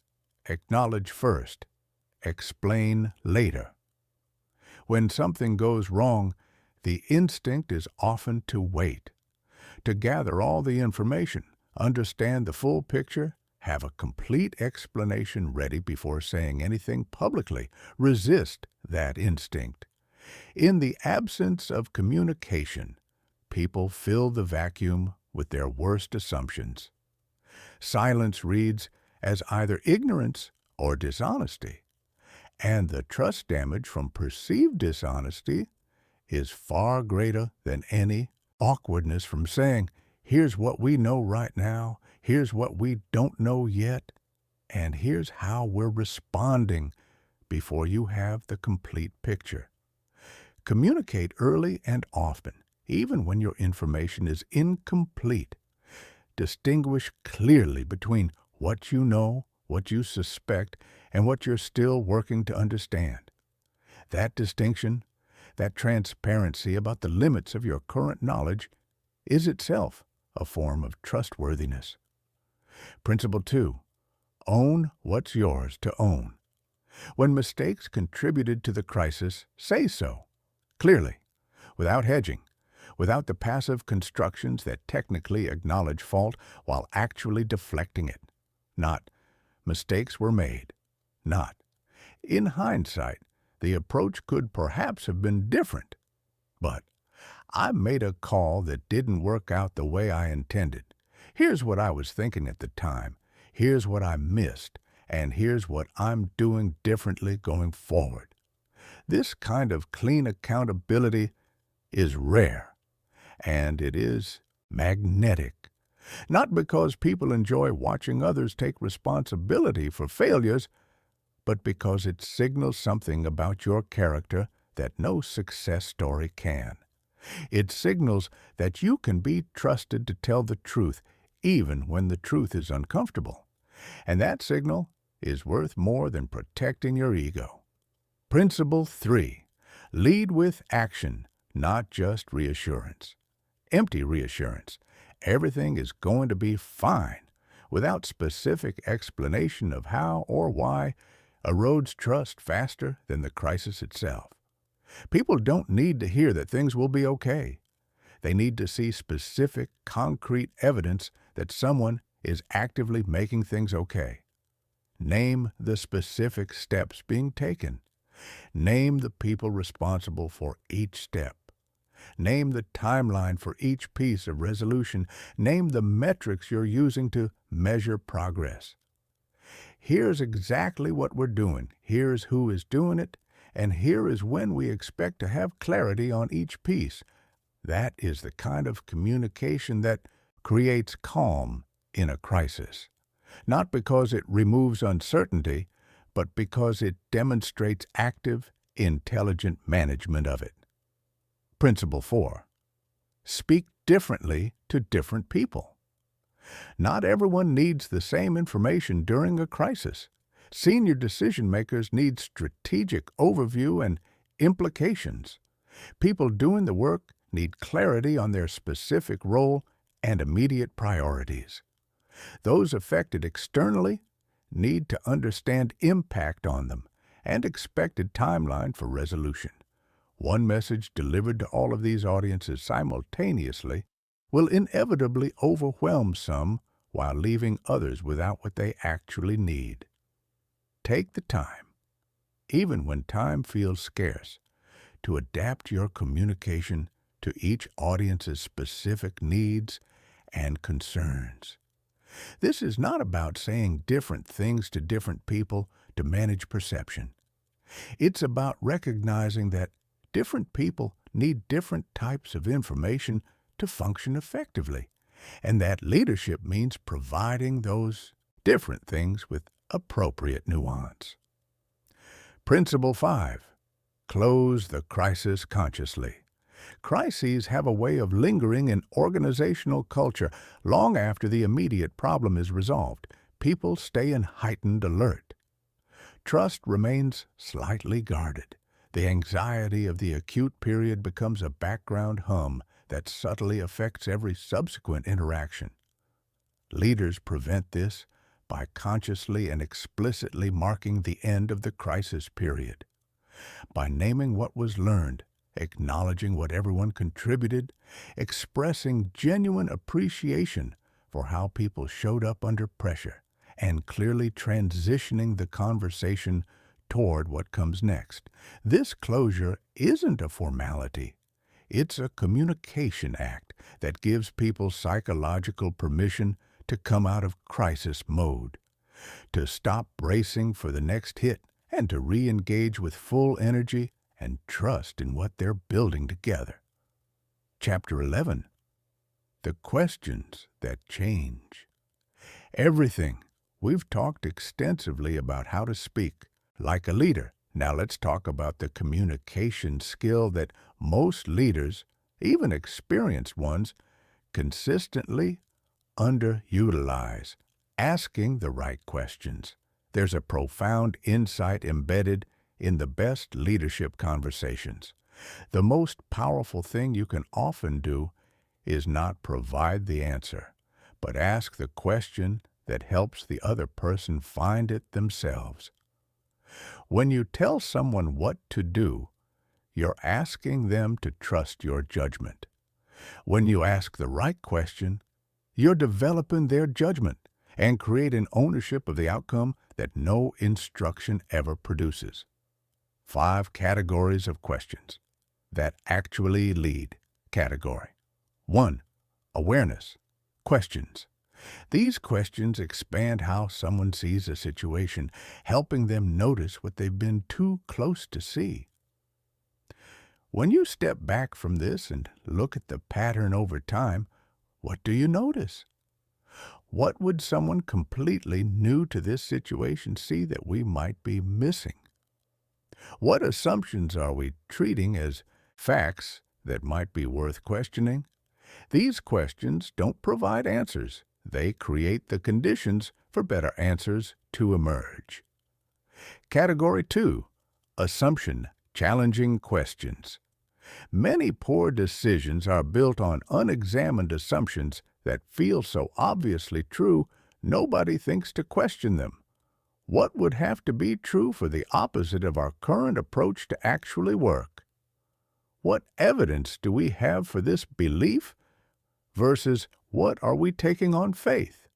Acknowledge first. Explain later. When something goes wrong, the instinct is often to wait, to gather all the information, understand the full picture, have a complete explanation ready before saying anything publicly. Resist that instinct. In the absence of communication, people fill the vacuum with their worst assumptions. Silence reads as either ignorance or dishonesty, and the trust damage from perceived dishonesty is far greater than any awkwardness from saying, here's what we know right now, here's what we don't know yet, and here's how we're responding before you have the complete picture. Communicate early and often, even when your information is incomplete. Distinguish clearly between what you know, what you suspect, and what you're still working to understand. That distinction, that transparency about the limits of your current knowledge, is itself a form of trustworthiness. Principle 2. Own what's yours to own. When mistakes contributed to the crisis, say so, clearly, without hedging, without the passive constructions that technically acknowledge fault while actually deflecting it. Not, mistakes were made. Not, in hindsight, the approach could perhaps have been different. But, I made a call that didn't work out the way I intended. Here's what I was thinking at the time. Here's what I missed. And here's what I'm doing differently going forward. This kind of clean accountability is rare, and it is magnetic. Not because people enjoy watching others take responsibility for failures, but because it signals something about your character that no success story can. It signals that you can be trusted to tell the truth, even when the truth is uncomfortable. And that signal is worth more than protecting your ego. Principle 3. Lead with action, not just reassurance. Empty reassurance. Everything is going to be fine, without specific explanation of how or why, erodes trust faster than the crisis itself. People don't need to hear that things will be okay. They need to see specific, concrete evidence that someone is actively making things okay. Name the specific steps being taken. Name the people responsible for each step. Name the timeline for each piece of resolution. Name the metrics you're using to measure progress. Here's exactly what we're doing. Here's who is doing it. And here is when we expect to have clarity on each piece. That is the kind of communication that creates calm in a crisis. Not because it removes uncertainty, but because it demonstrates active, intelligent management of it. Principle 4. Speak differently to different people. Not everyone needs the same information during a crisis. Senior decision makers need strategic overview and implications. People doing the work need clarity on their specific role and immediate priorities. Those affected externally need to understand impact on them and expected timeline for resolution. One message delivered to all of these audiences simultaneously will inevitably overwhelm some while leaving others without what they actually need. Take the time, even when time feels scarce, to adapt your communication to each audience's specific needs and concerns. This is not about saying different things to different people to manage perception. It's about recognizing that different people need different types of information to function effectively, and that leadership means providing those different things with appropriate nuance. Principle 5. Close the crisis consciously. Crises have a way of lingering in organizational culture long after the immediate problem is resolved. People stay in heightened alert. Trust remains slightly guarded. The anxiety of the acute period becomes a background hum that subtly affects every subsequent interaction. Leaders prevent this by consciously and explicitly marking the end of the crisis period. By naming what was learned, acknowledging what everyone contributed, expressing genuine appreciation for how people showed up under pressure, and clearly transitioning the conversation toward what comes next. This closure isn't a formality. It's a communication act that gives people psychological permission to come out of crisis mode, to stop bracing for the next hit, and to re-engage with full energy and trust in what they're building together. Chapter 11. The questions that change. Everything. We've talked extensively about how to speak like a leader. Now let's talk about the communication skill that most leaders, even experienced ones, consistently underutilize: asking the right questions. There's a profound insight embedded in the best leadership conversations. The most powerful thing you can often do is not provide the answer, but ask the question that helps the other person find it themselves. When you tell someone what to do, you're asking them to trust your judgment. When you ask the right question, you're developing their judgment and creating ownership of the outcome that no instruction ever produces. 5 categories of questions that actually lead. Category 1. Awareness. Questions. These questions expand how someone sees a situation, helping them notice what they've been too close to see. When you step back from this and look at the pattern over time, what do you notice? What would someone completely new to this situation see that we might be missing? What assumptions are we treating as facts that might be worth questioning? These questions don't provide answers. They create the conditions for better answers to emerge. Category 2. Assumption. Challenging questions. Many poor decisions are built on unexamined assumptions that feel so obviously true, nobody thinks to question them. What would have to be true for the opposite of our current approach to actually work? What evidence do we have for this belief versus what are we taking on faith?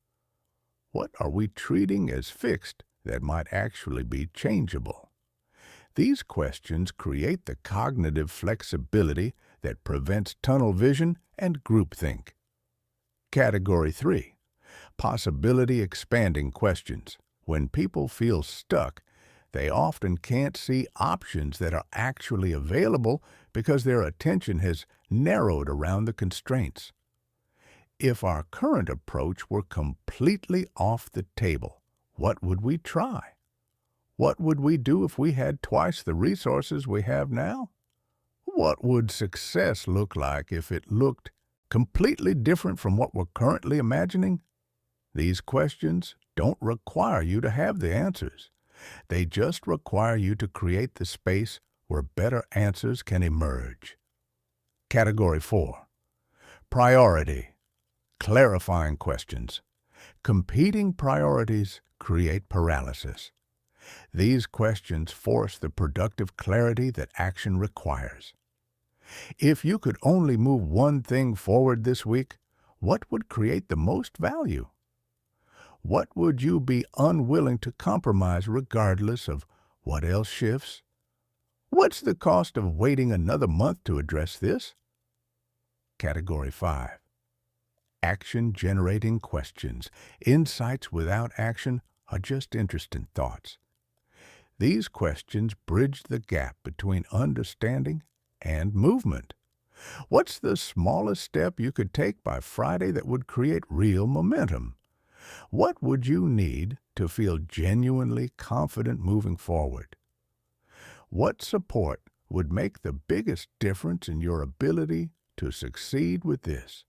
What are we treating as fixed that might actually be changeable? These questions create the cognitive flexibility that prevents tunnel vision and groupthink. Category 3. Possibility-expanding questions. When people feel stuck, they often can't see options that are actually available because their attention has narrowed around the constraints. If our current approach were completely off the table, what would we try? What would we do if we had twice the resources we have now? What would success look like if it looked completely different from what we're currently imagining? These questions don't require you to have the answers. They just require you to create the space where better answers can emerge. Category 4. Priority. Clarifying questions. Competing priorities create paralysis. These questions force the productive clarity that action requires. If you could only move one thing forward this week, what would create the most value? What would you be unwilling to compromise regardless of what else shifts? What's the cost of waiting another month to address this? Category 5. Action-generating questions. Insights without action are just interesting thoughts. These questions bridge the gap between understanding and movement. What's the smallest step you could take by Friday that would create real momentum? What would you need to feel genuinely confident moving forward? What support would make the biggest difference in your ability to succeed with this?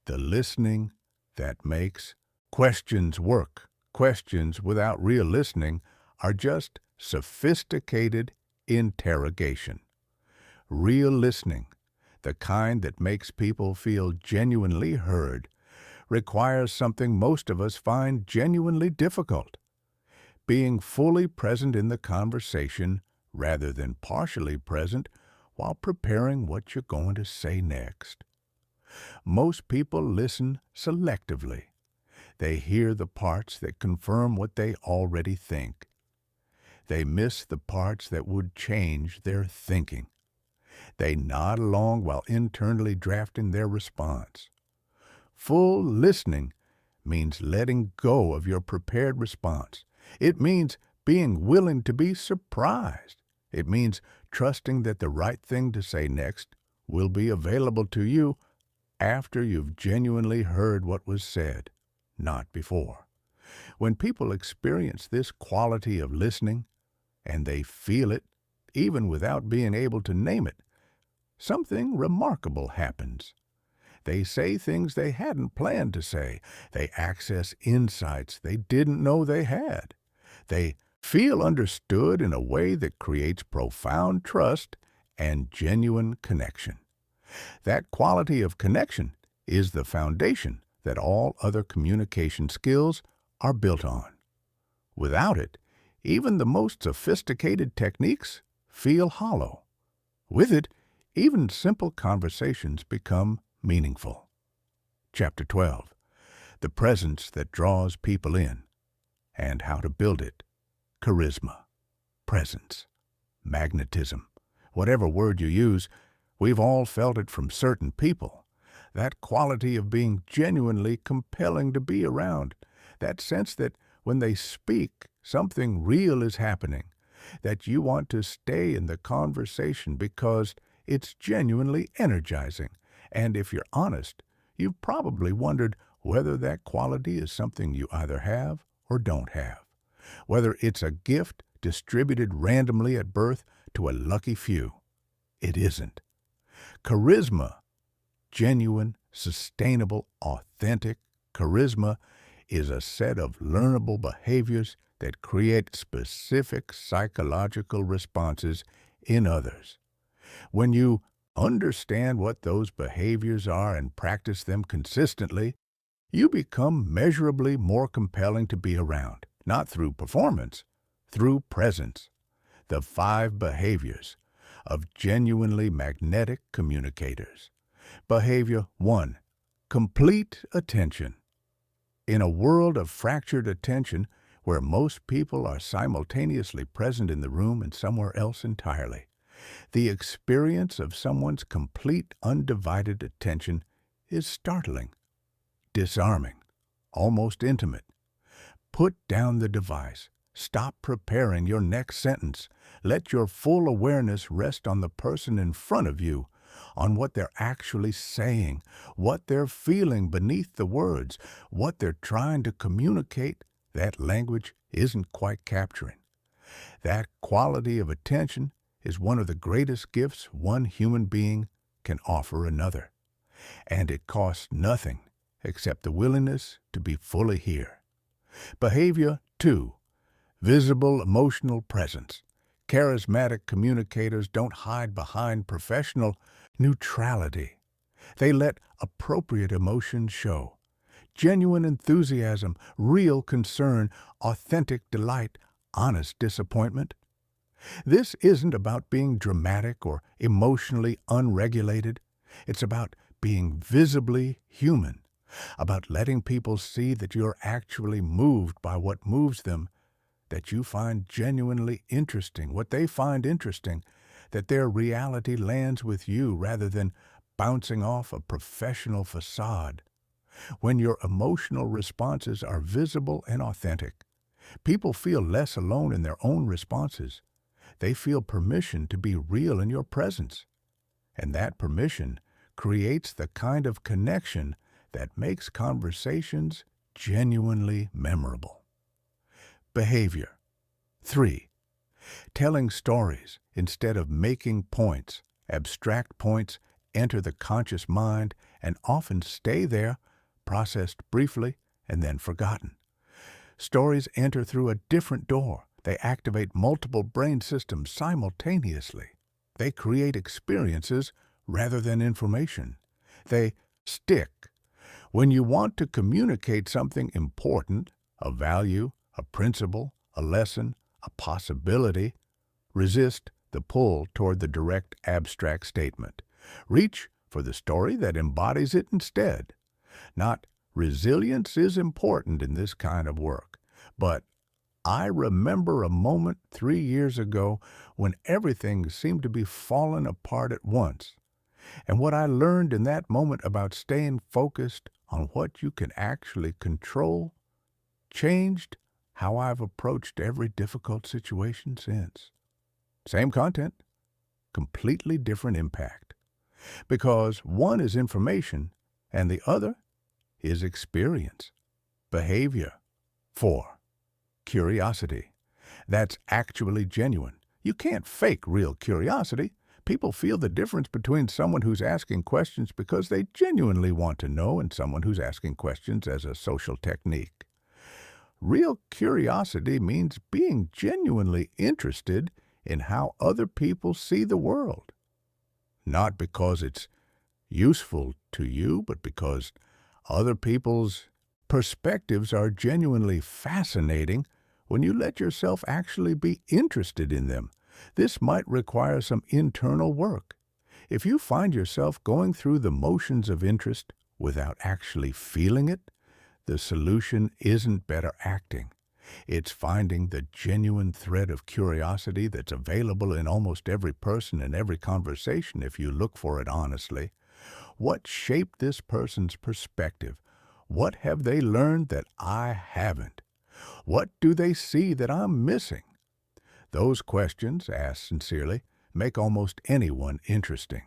The listening that makes questions work. Questions without real listening are just sophisticated interrogation. Real listening, the kind that makes people feel genuinely heard, requires something most of us find genuinely difficult: being fully present in the conversation rather than partially present while preparing what you're going to say next. Most people listen selectively. They hear the parts that confirm what they already think. They miss the parts that would change their thinking. They nod along while internally drafting their response. Full listening means letting go of your prepared response. It means being willing to be surprised. It means trusting that the right thing to say next will be available to you after you've genuinely heard what was said, not before. When people experience this quality of listening, and they feel it even without being able to name it, something remarkable happens. They say things they hadn't planned to say. They access insights they didn't know they had. They feel understood in a way that creates profound trust and genuine connection. That quality of connection is the foundation that all other communication skills are built on. Without it, even the most sophisticated techniques feel hollow. With it, even simple conversations become meaningful. Chapter 12. The presence that draws people in and how to build it. Charisma, presence, magnetism. Whatever word you use, we've all felt it from certain people. That quality of being genuinely compelling to be around. That sense that when they speak, something real is happening. That you want to stay in the conversation because it's genuinely energizing. And if you're honest, you've probably wondered whether that quality is something you either have or don't have. Whether it's a gift distributed randomly at birth to a lucky few. It isn't. Charisma, genuine, sustainable, authentic charisma, is a set of learnable behaviors that create specific psychological responses in others. When you understand what those behaviors are and practice them consistently, you become measurably more compelling to be around, not through performance, through presence. The 5 behaviors of genuinely magnetic communicators. Behavior 1. Complete attention. In a world of fractured attention, where most people are simultaneously present in the room and somewhere else entirely, the experience of someone's complete, undivided attention is startling, disarming, almost intimate. Put down the device. Stop preparing your next sentence. Let your full awareness rest on the person in front of you, on what they're actually saying, what they're feeling beneath the words, what they're trying to communicate that language isn't quite capturing. That quality of attention is one of the greatest gifts one human being can offer another. And it costs nothing except the willingness to be fully here. Behavior 2. Visible emotional presence. Charismatic communicators don't hide behind professional neutrality. They let appropriate emotions show. Genuine enthusiasm, real concern, authentic delight, honest disappointment. This isn't about being dramatic or emotionally unregulated. It's about being visibly human, about letting people see that you're actually moved by what moves them, that you find genuinely interesting what they find interesting, that their reality lands with you rather than bouncing off a professional facade. When your emotional responses are visible and authentic, people feel less alone in their own responses. They feel permission to be real in your presence. And that permission creates the kind of connection that makes conversations genuinely memorable. Behavior. 3. Telling stories instead of making points. Abstract points enter the conscious mind and often stay there, processed briefly and then forgotten. Stories enter through a different door. They activate multiple brain systems simultaneously. They create experiences rather than information. They stick. When you want to communicate something important, a value, a principle, a lesson, a possibility, resist the pull toward the direct abstract statement. Reach for the story that embodies it instead. Not resilience is important in this kind of work, but I remember a moment 3 years ago when everything seemed to be falling apart at once. And what I learned in that moment about staying focused on what you can actually control changed how I've approached every difficult situation since. Same content, completely different impact. Because one is information and the other is experience. Behavior. 4. Curiosity. That's actually genuine. You can't fake real curiosity. People feel the difference between someone who's asking questions because they genuinely want to know and someone who's asking questions as a social technique. Real curiosity means being genuinely interested in how other people see the world. Not because it's useful to you, but because other people's perspectives are genuinely fascinating when you let yourself actually be interested in them. This might require some internal work. If you find yourself going through the motions of interest without actually feeling it, the solution isn't better acting. It's finding the genuine thread of curiosity that's available in almost every person and every conversation if you look for it honestly. What shaped this person's perspective? What have they learned that I haven't? What do they see that I'm missing? Those questions, asked sincerely, make almost anyone interesting.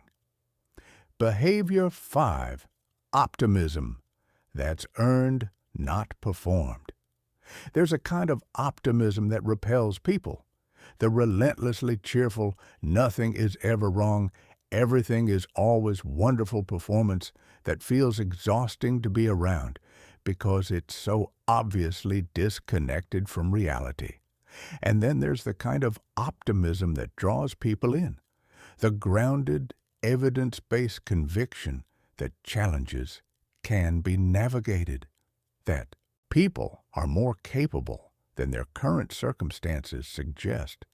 Behavior 5. Optimism. That's earned, not performed. There's a kind of optimism that repels people. The relentlessly cheerful, nothing is ever wrong, everything is always wonderful performance that feels exhausting to be around because it's so obviously disconnected from reality. And then there's the kind of optimism that draws people in, the grounded, evidence-based conviction that challenges can be navigated, that people are more capable than their current circumstances suggest,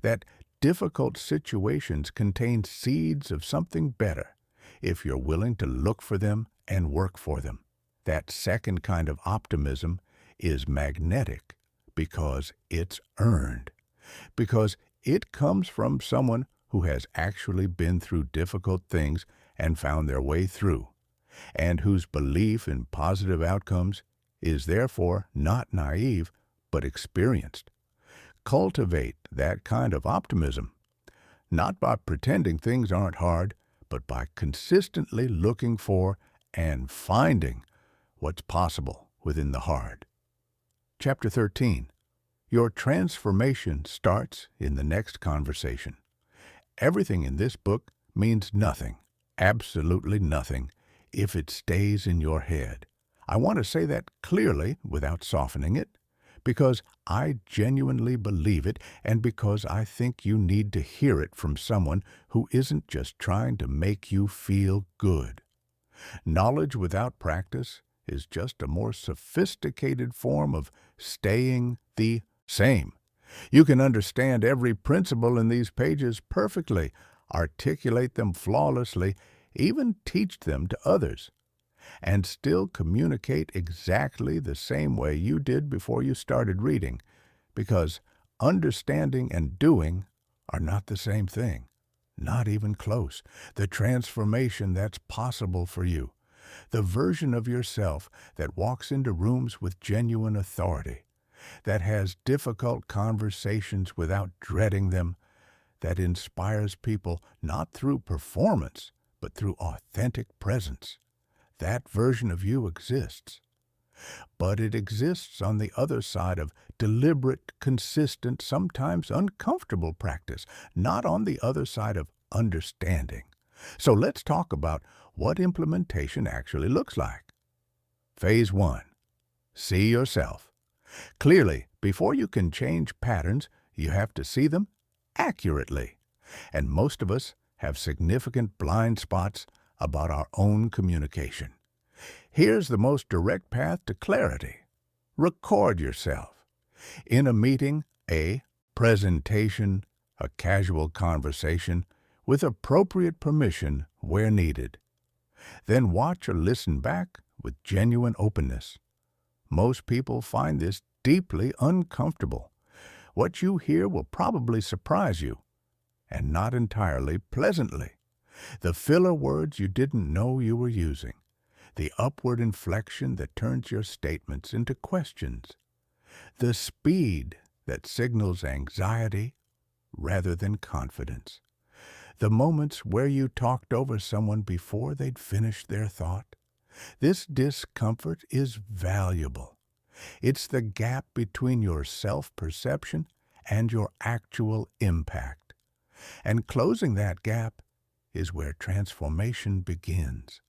that difficult situations contain seeds of something better if you're willing to look for them and work for them. That second kind of optimism is magnetic because it's earned, because it comes from someone who has actually been through difficult things and found their way through, and whose belief in positive outcomes is therefore not naive, but experienced. Cultivate that kind of optimism, not by pretending things aren't hard, but by consistently looking for and finding what's possible within the hard. Chapter 13. Your transformation starts in the next conversation. Everything in this book means nothing, absolutely nothing, if it stays in your head. I want to say that clearly without softening it, because I genuinely believe it and because I think you need to hear it from someone who isn't just trying to make you feel good. Knowledge without practice is just a more sophisticated form of staying the same. You can understand every principle in these pages perfectly, articulate them flawlessly, even teach them to others, and still communicate exactly the same way you did before you started reading, because understanding and doing are not the same thing. Not even close. The transformation that's possible for you. The version of yourself that walks into rooms with genuine authority, that has difficult conversations without dreading them, that inspires people not through performance, but through authentic presence. That version of you exists. But it exists on the other side of deliberate, consistent, sometimes uncomfortable practice, not on the other side of understanding. So let's talk about what implementation actually looks like. Phase 1. See yourself. Clearly, before you can change patterns, you have to see them accurately. And most of us have significant blind spots about our own communication. Here's the most direct path to clarity. Record yourself. In a meeting, a presentation, a casual conversation, with appropriate permission where needed. Then watch or listen back with genuine openness. Most people find this deeply uncomfortable. What you hear will probably surprise you, and not entirely pleasantly. The filler words you didn't know you were using. The upward inflection that turns your statements into questions. The speed that signals anxiety rather than confidence. The moments where you talked over someone before they'd finished their thought. This discomfort is valuable. It's the gap between your self-perception and your actual impact. And closing that gap is where transformation begins.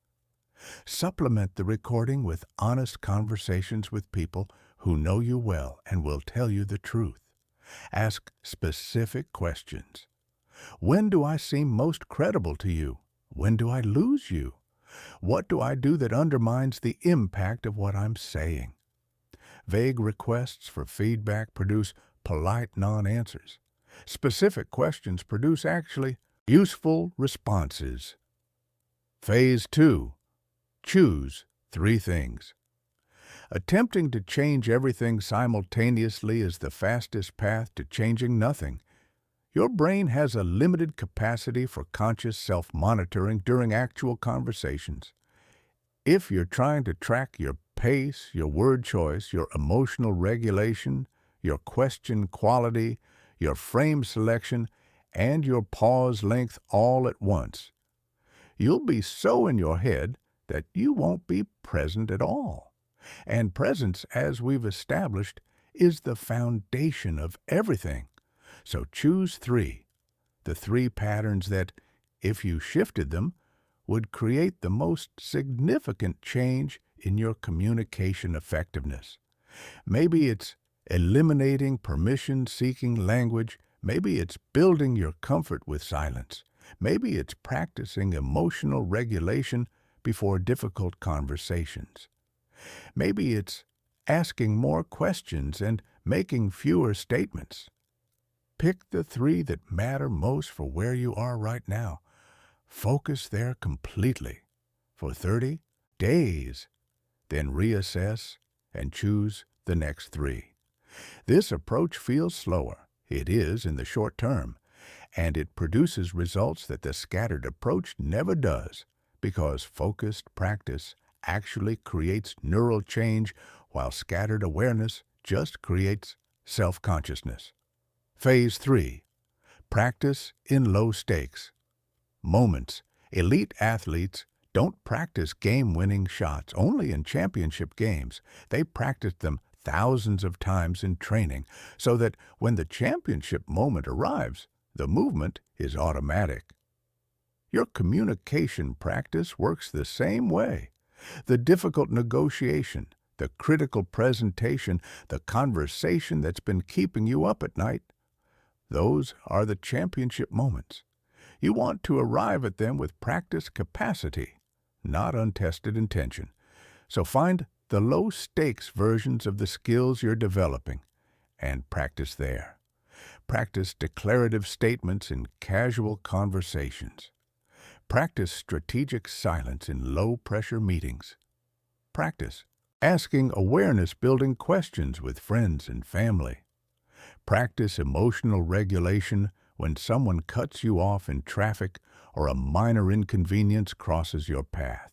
Supplement the recording with honest conversations with people who know you well and will tell you the truth. Ask specific questions. When do I seem most credible to you? When do I lose you? What do I do that undermines the impact of what I'm saying? Vague requests for feedback produce polite non-answers. Specific questions produce actually useful responses. Phase 2. Choose 3 things. Attempting to change everything simultaneously is the fastest path to changing nothing. Your brain has a limited capacity for conscious self-monitoring during actual conversations. If you're trying to track your pace, your word choice, your emotional regulation, your question quality, your frame selection, and your pause length all at once, you'll be so in your head that you won't be present at all. And presence, as we've established, is the foundation of everything. So choose 3, the 3 patterns that, if you shifted them, would create the most significant change in your communication effectiveness. Maybe it's eliminating permission-seeking language. Maybe it's building your comfort with silence. Maybe it's practicing emotional regulation before difficult conversations. Maybe it's asking more questions and making fewer statements. Pick the 3 that matter most for where you are right now. Focus there completely for 30 days. Then reassess and choose the next 3. This approach feels slower. It is in the short term, and it produces results that the scattered approach never does, because focused practice actually creates neural change, while scattered awareness just creates self-consciousness. Phase 3. Practice in low stakes moments. Elite athletes don't practice game-winning shots only in championship games. They practice them thousands of times in training so that when the championship moment arrives, the movement is automatic. Your communication practice works the same way. The difficult negotiation, the critical presentation, the conversation that's been keeping you up at night, those are the championship moments. You want to arrive at them with practice capacity, not untested intention. So find the low-stakes versions of the skills you're developing and practice there. Practice declarative statements in casual conversations. Practice strategic silence in low-pressure meetings. Practice asking awareness-building questions with friends and family. Practice emotional regulation when someone cuts you off in traffic or a minor inconvenience crosses your path.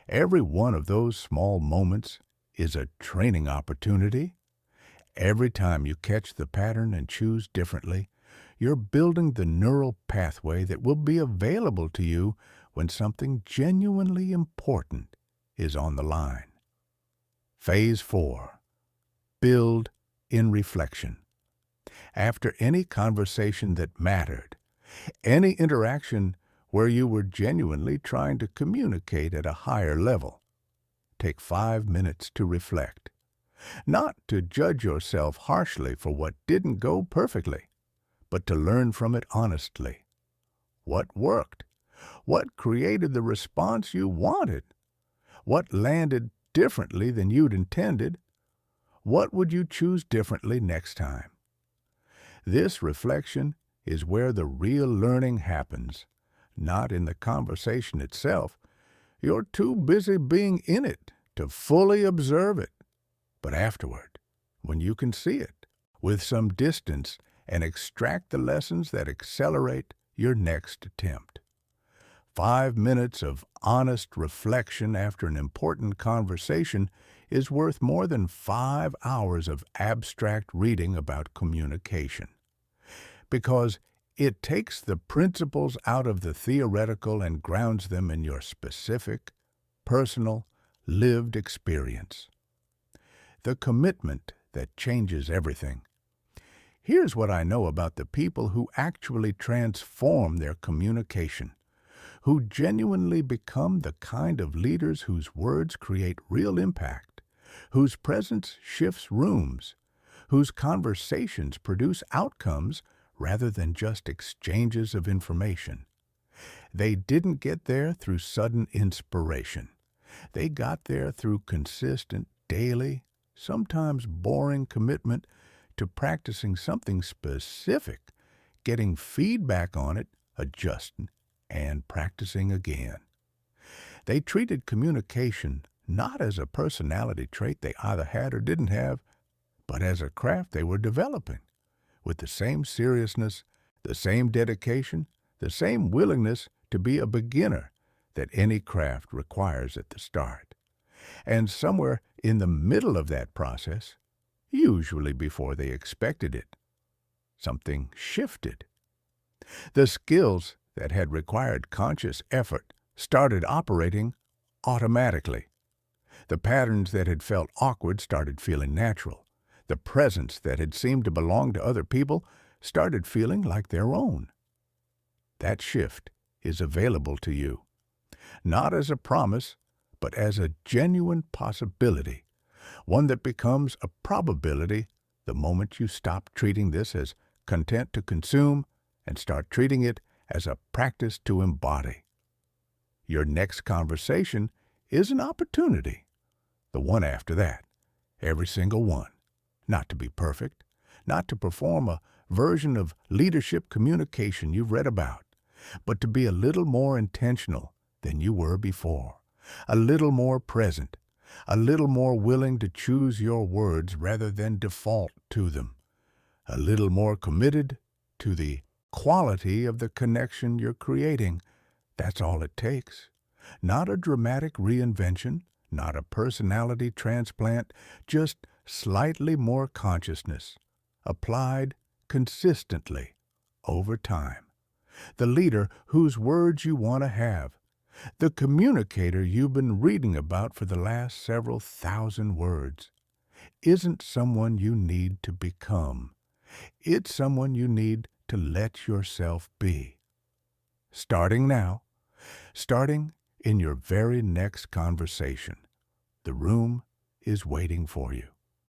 Every one of those small moments is a training opportunity. Every time you catch the pattern and choose differently, you're building the neural pathway that will be available to you when something genuinely important is on the line. Phase 4. Build in reflection. After any conversation that mattered, any interaction where you were genuinely trying to communicate at a higher level, take 5 minutes to reflect. Not to judge yourself harshly for what didn't go perfectly, but to learn from it honestly. What worked? What created the response you wanted? What landed differently than you'd intended? What would you choose differently next time? This reflection is where the real learning happens, not in the conversation itself. You're too busy being in it to fully observe it. But afterward, when you can see it, with some distance, and extract the lessons that accelerate your next attempt. 5 minutes of honest reflection after an important conversation is worth more than 5 hours of abstract reading about communication. Because it takes the principles out of the theoretical and grounds them in your specific, personal, lived experience. The commitment that changes everything. Here's what I know about the people who actually transform their communication, who genuinely become the kind of leaders whose words create real impact, whose presence shifts rooms, whose conversations produce outcomes rather than just exchanges of information. They didn't get there through sudden inspiration. They got there through consistent, daily, sometimes boring commitment to practicing something specific, getting feedback on it, adjusting, and practicing again. They treated communication not as a personality trait they either had or didn't have, but as a craft they were developing, with the same seriousness, the same dedication, the same willingness to be a beginner that any craft requires at the start. And somewhere in the middle of that process, usually before they expected it, something shifted. The skills that had required conscious effort started operating automatically. The patterns that had felt awkward started feeling natural. The presence that had seemed to belong to other people started feeling like their own. That shift is available to you, not as a promise, but as a genuine possibility, one that becomes a probability the moment you stop treating this as content to consume and start treating it as a practice to embody. Your next conversation is an opportunity, the one after that, every single one, not to be perfect, not to perform a version of leadership communication you've read about, but to be a little more intentional than you were before, a little more present, a little more willing to choose your words rather than default to them, a little more committed to the quality of the connection you're creating. That's all it takes. Not a dramatic reinvention, not a personality transplant, just slightly more consciousness, applied consistently over time. The leader whose words you want to have, the communicator you've been reading about for the last several thousand words, isn't someone you need to become. It's someone you need to let yourself be. Starting now, starting in your very next conversation, the room is waiting for you.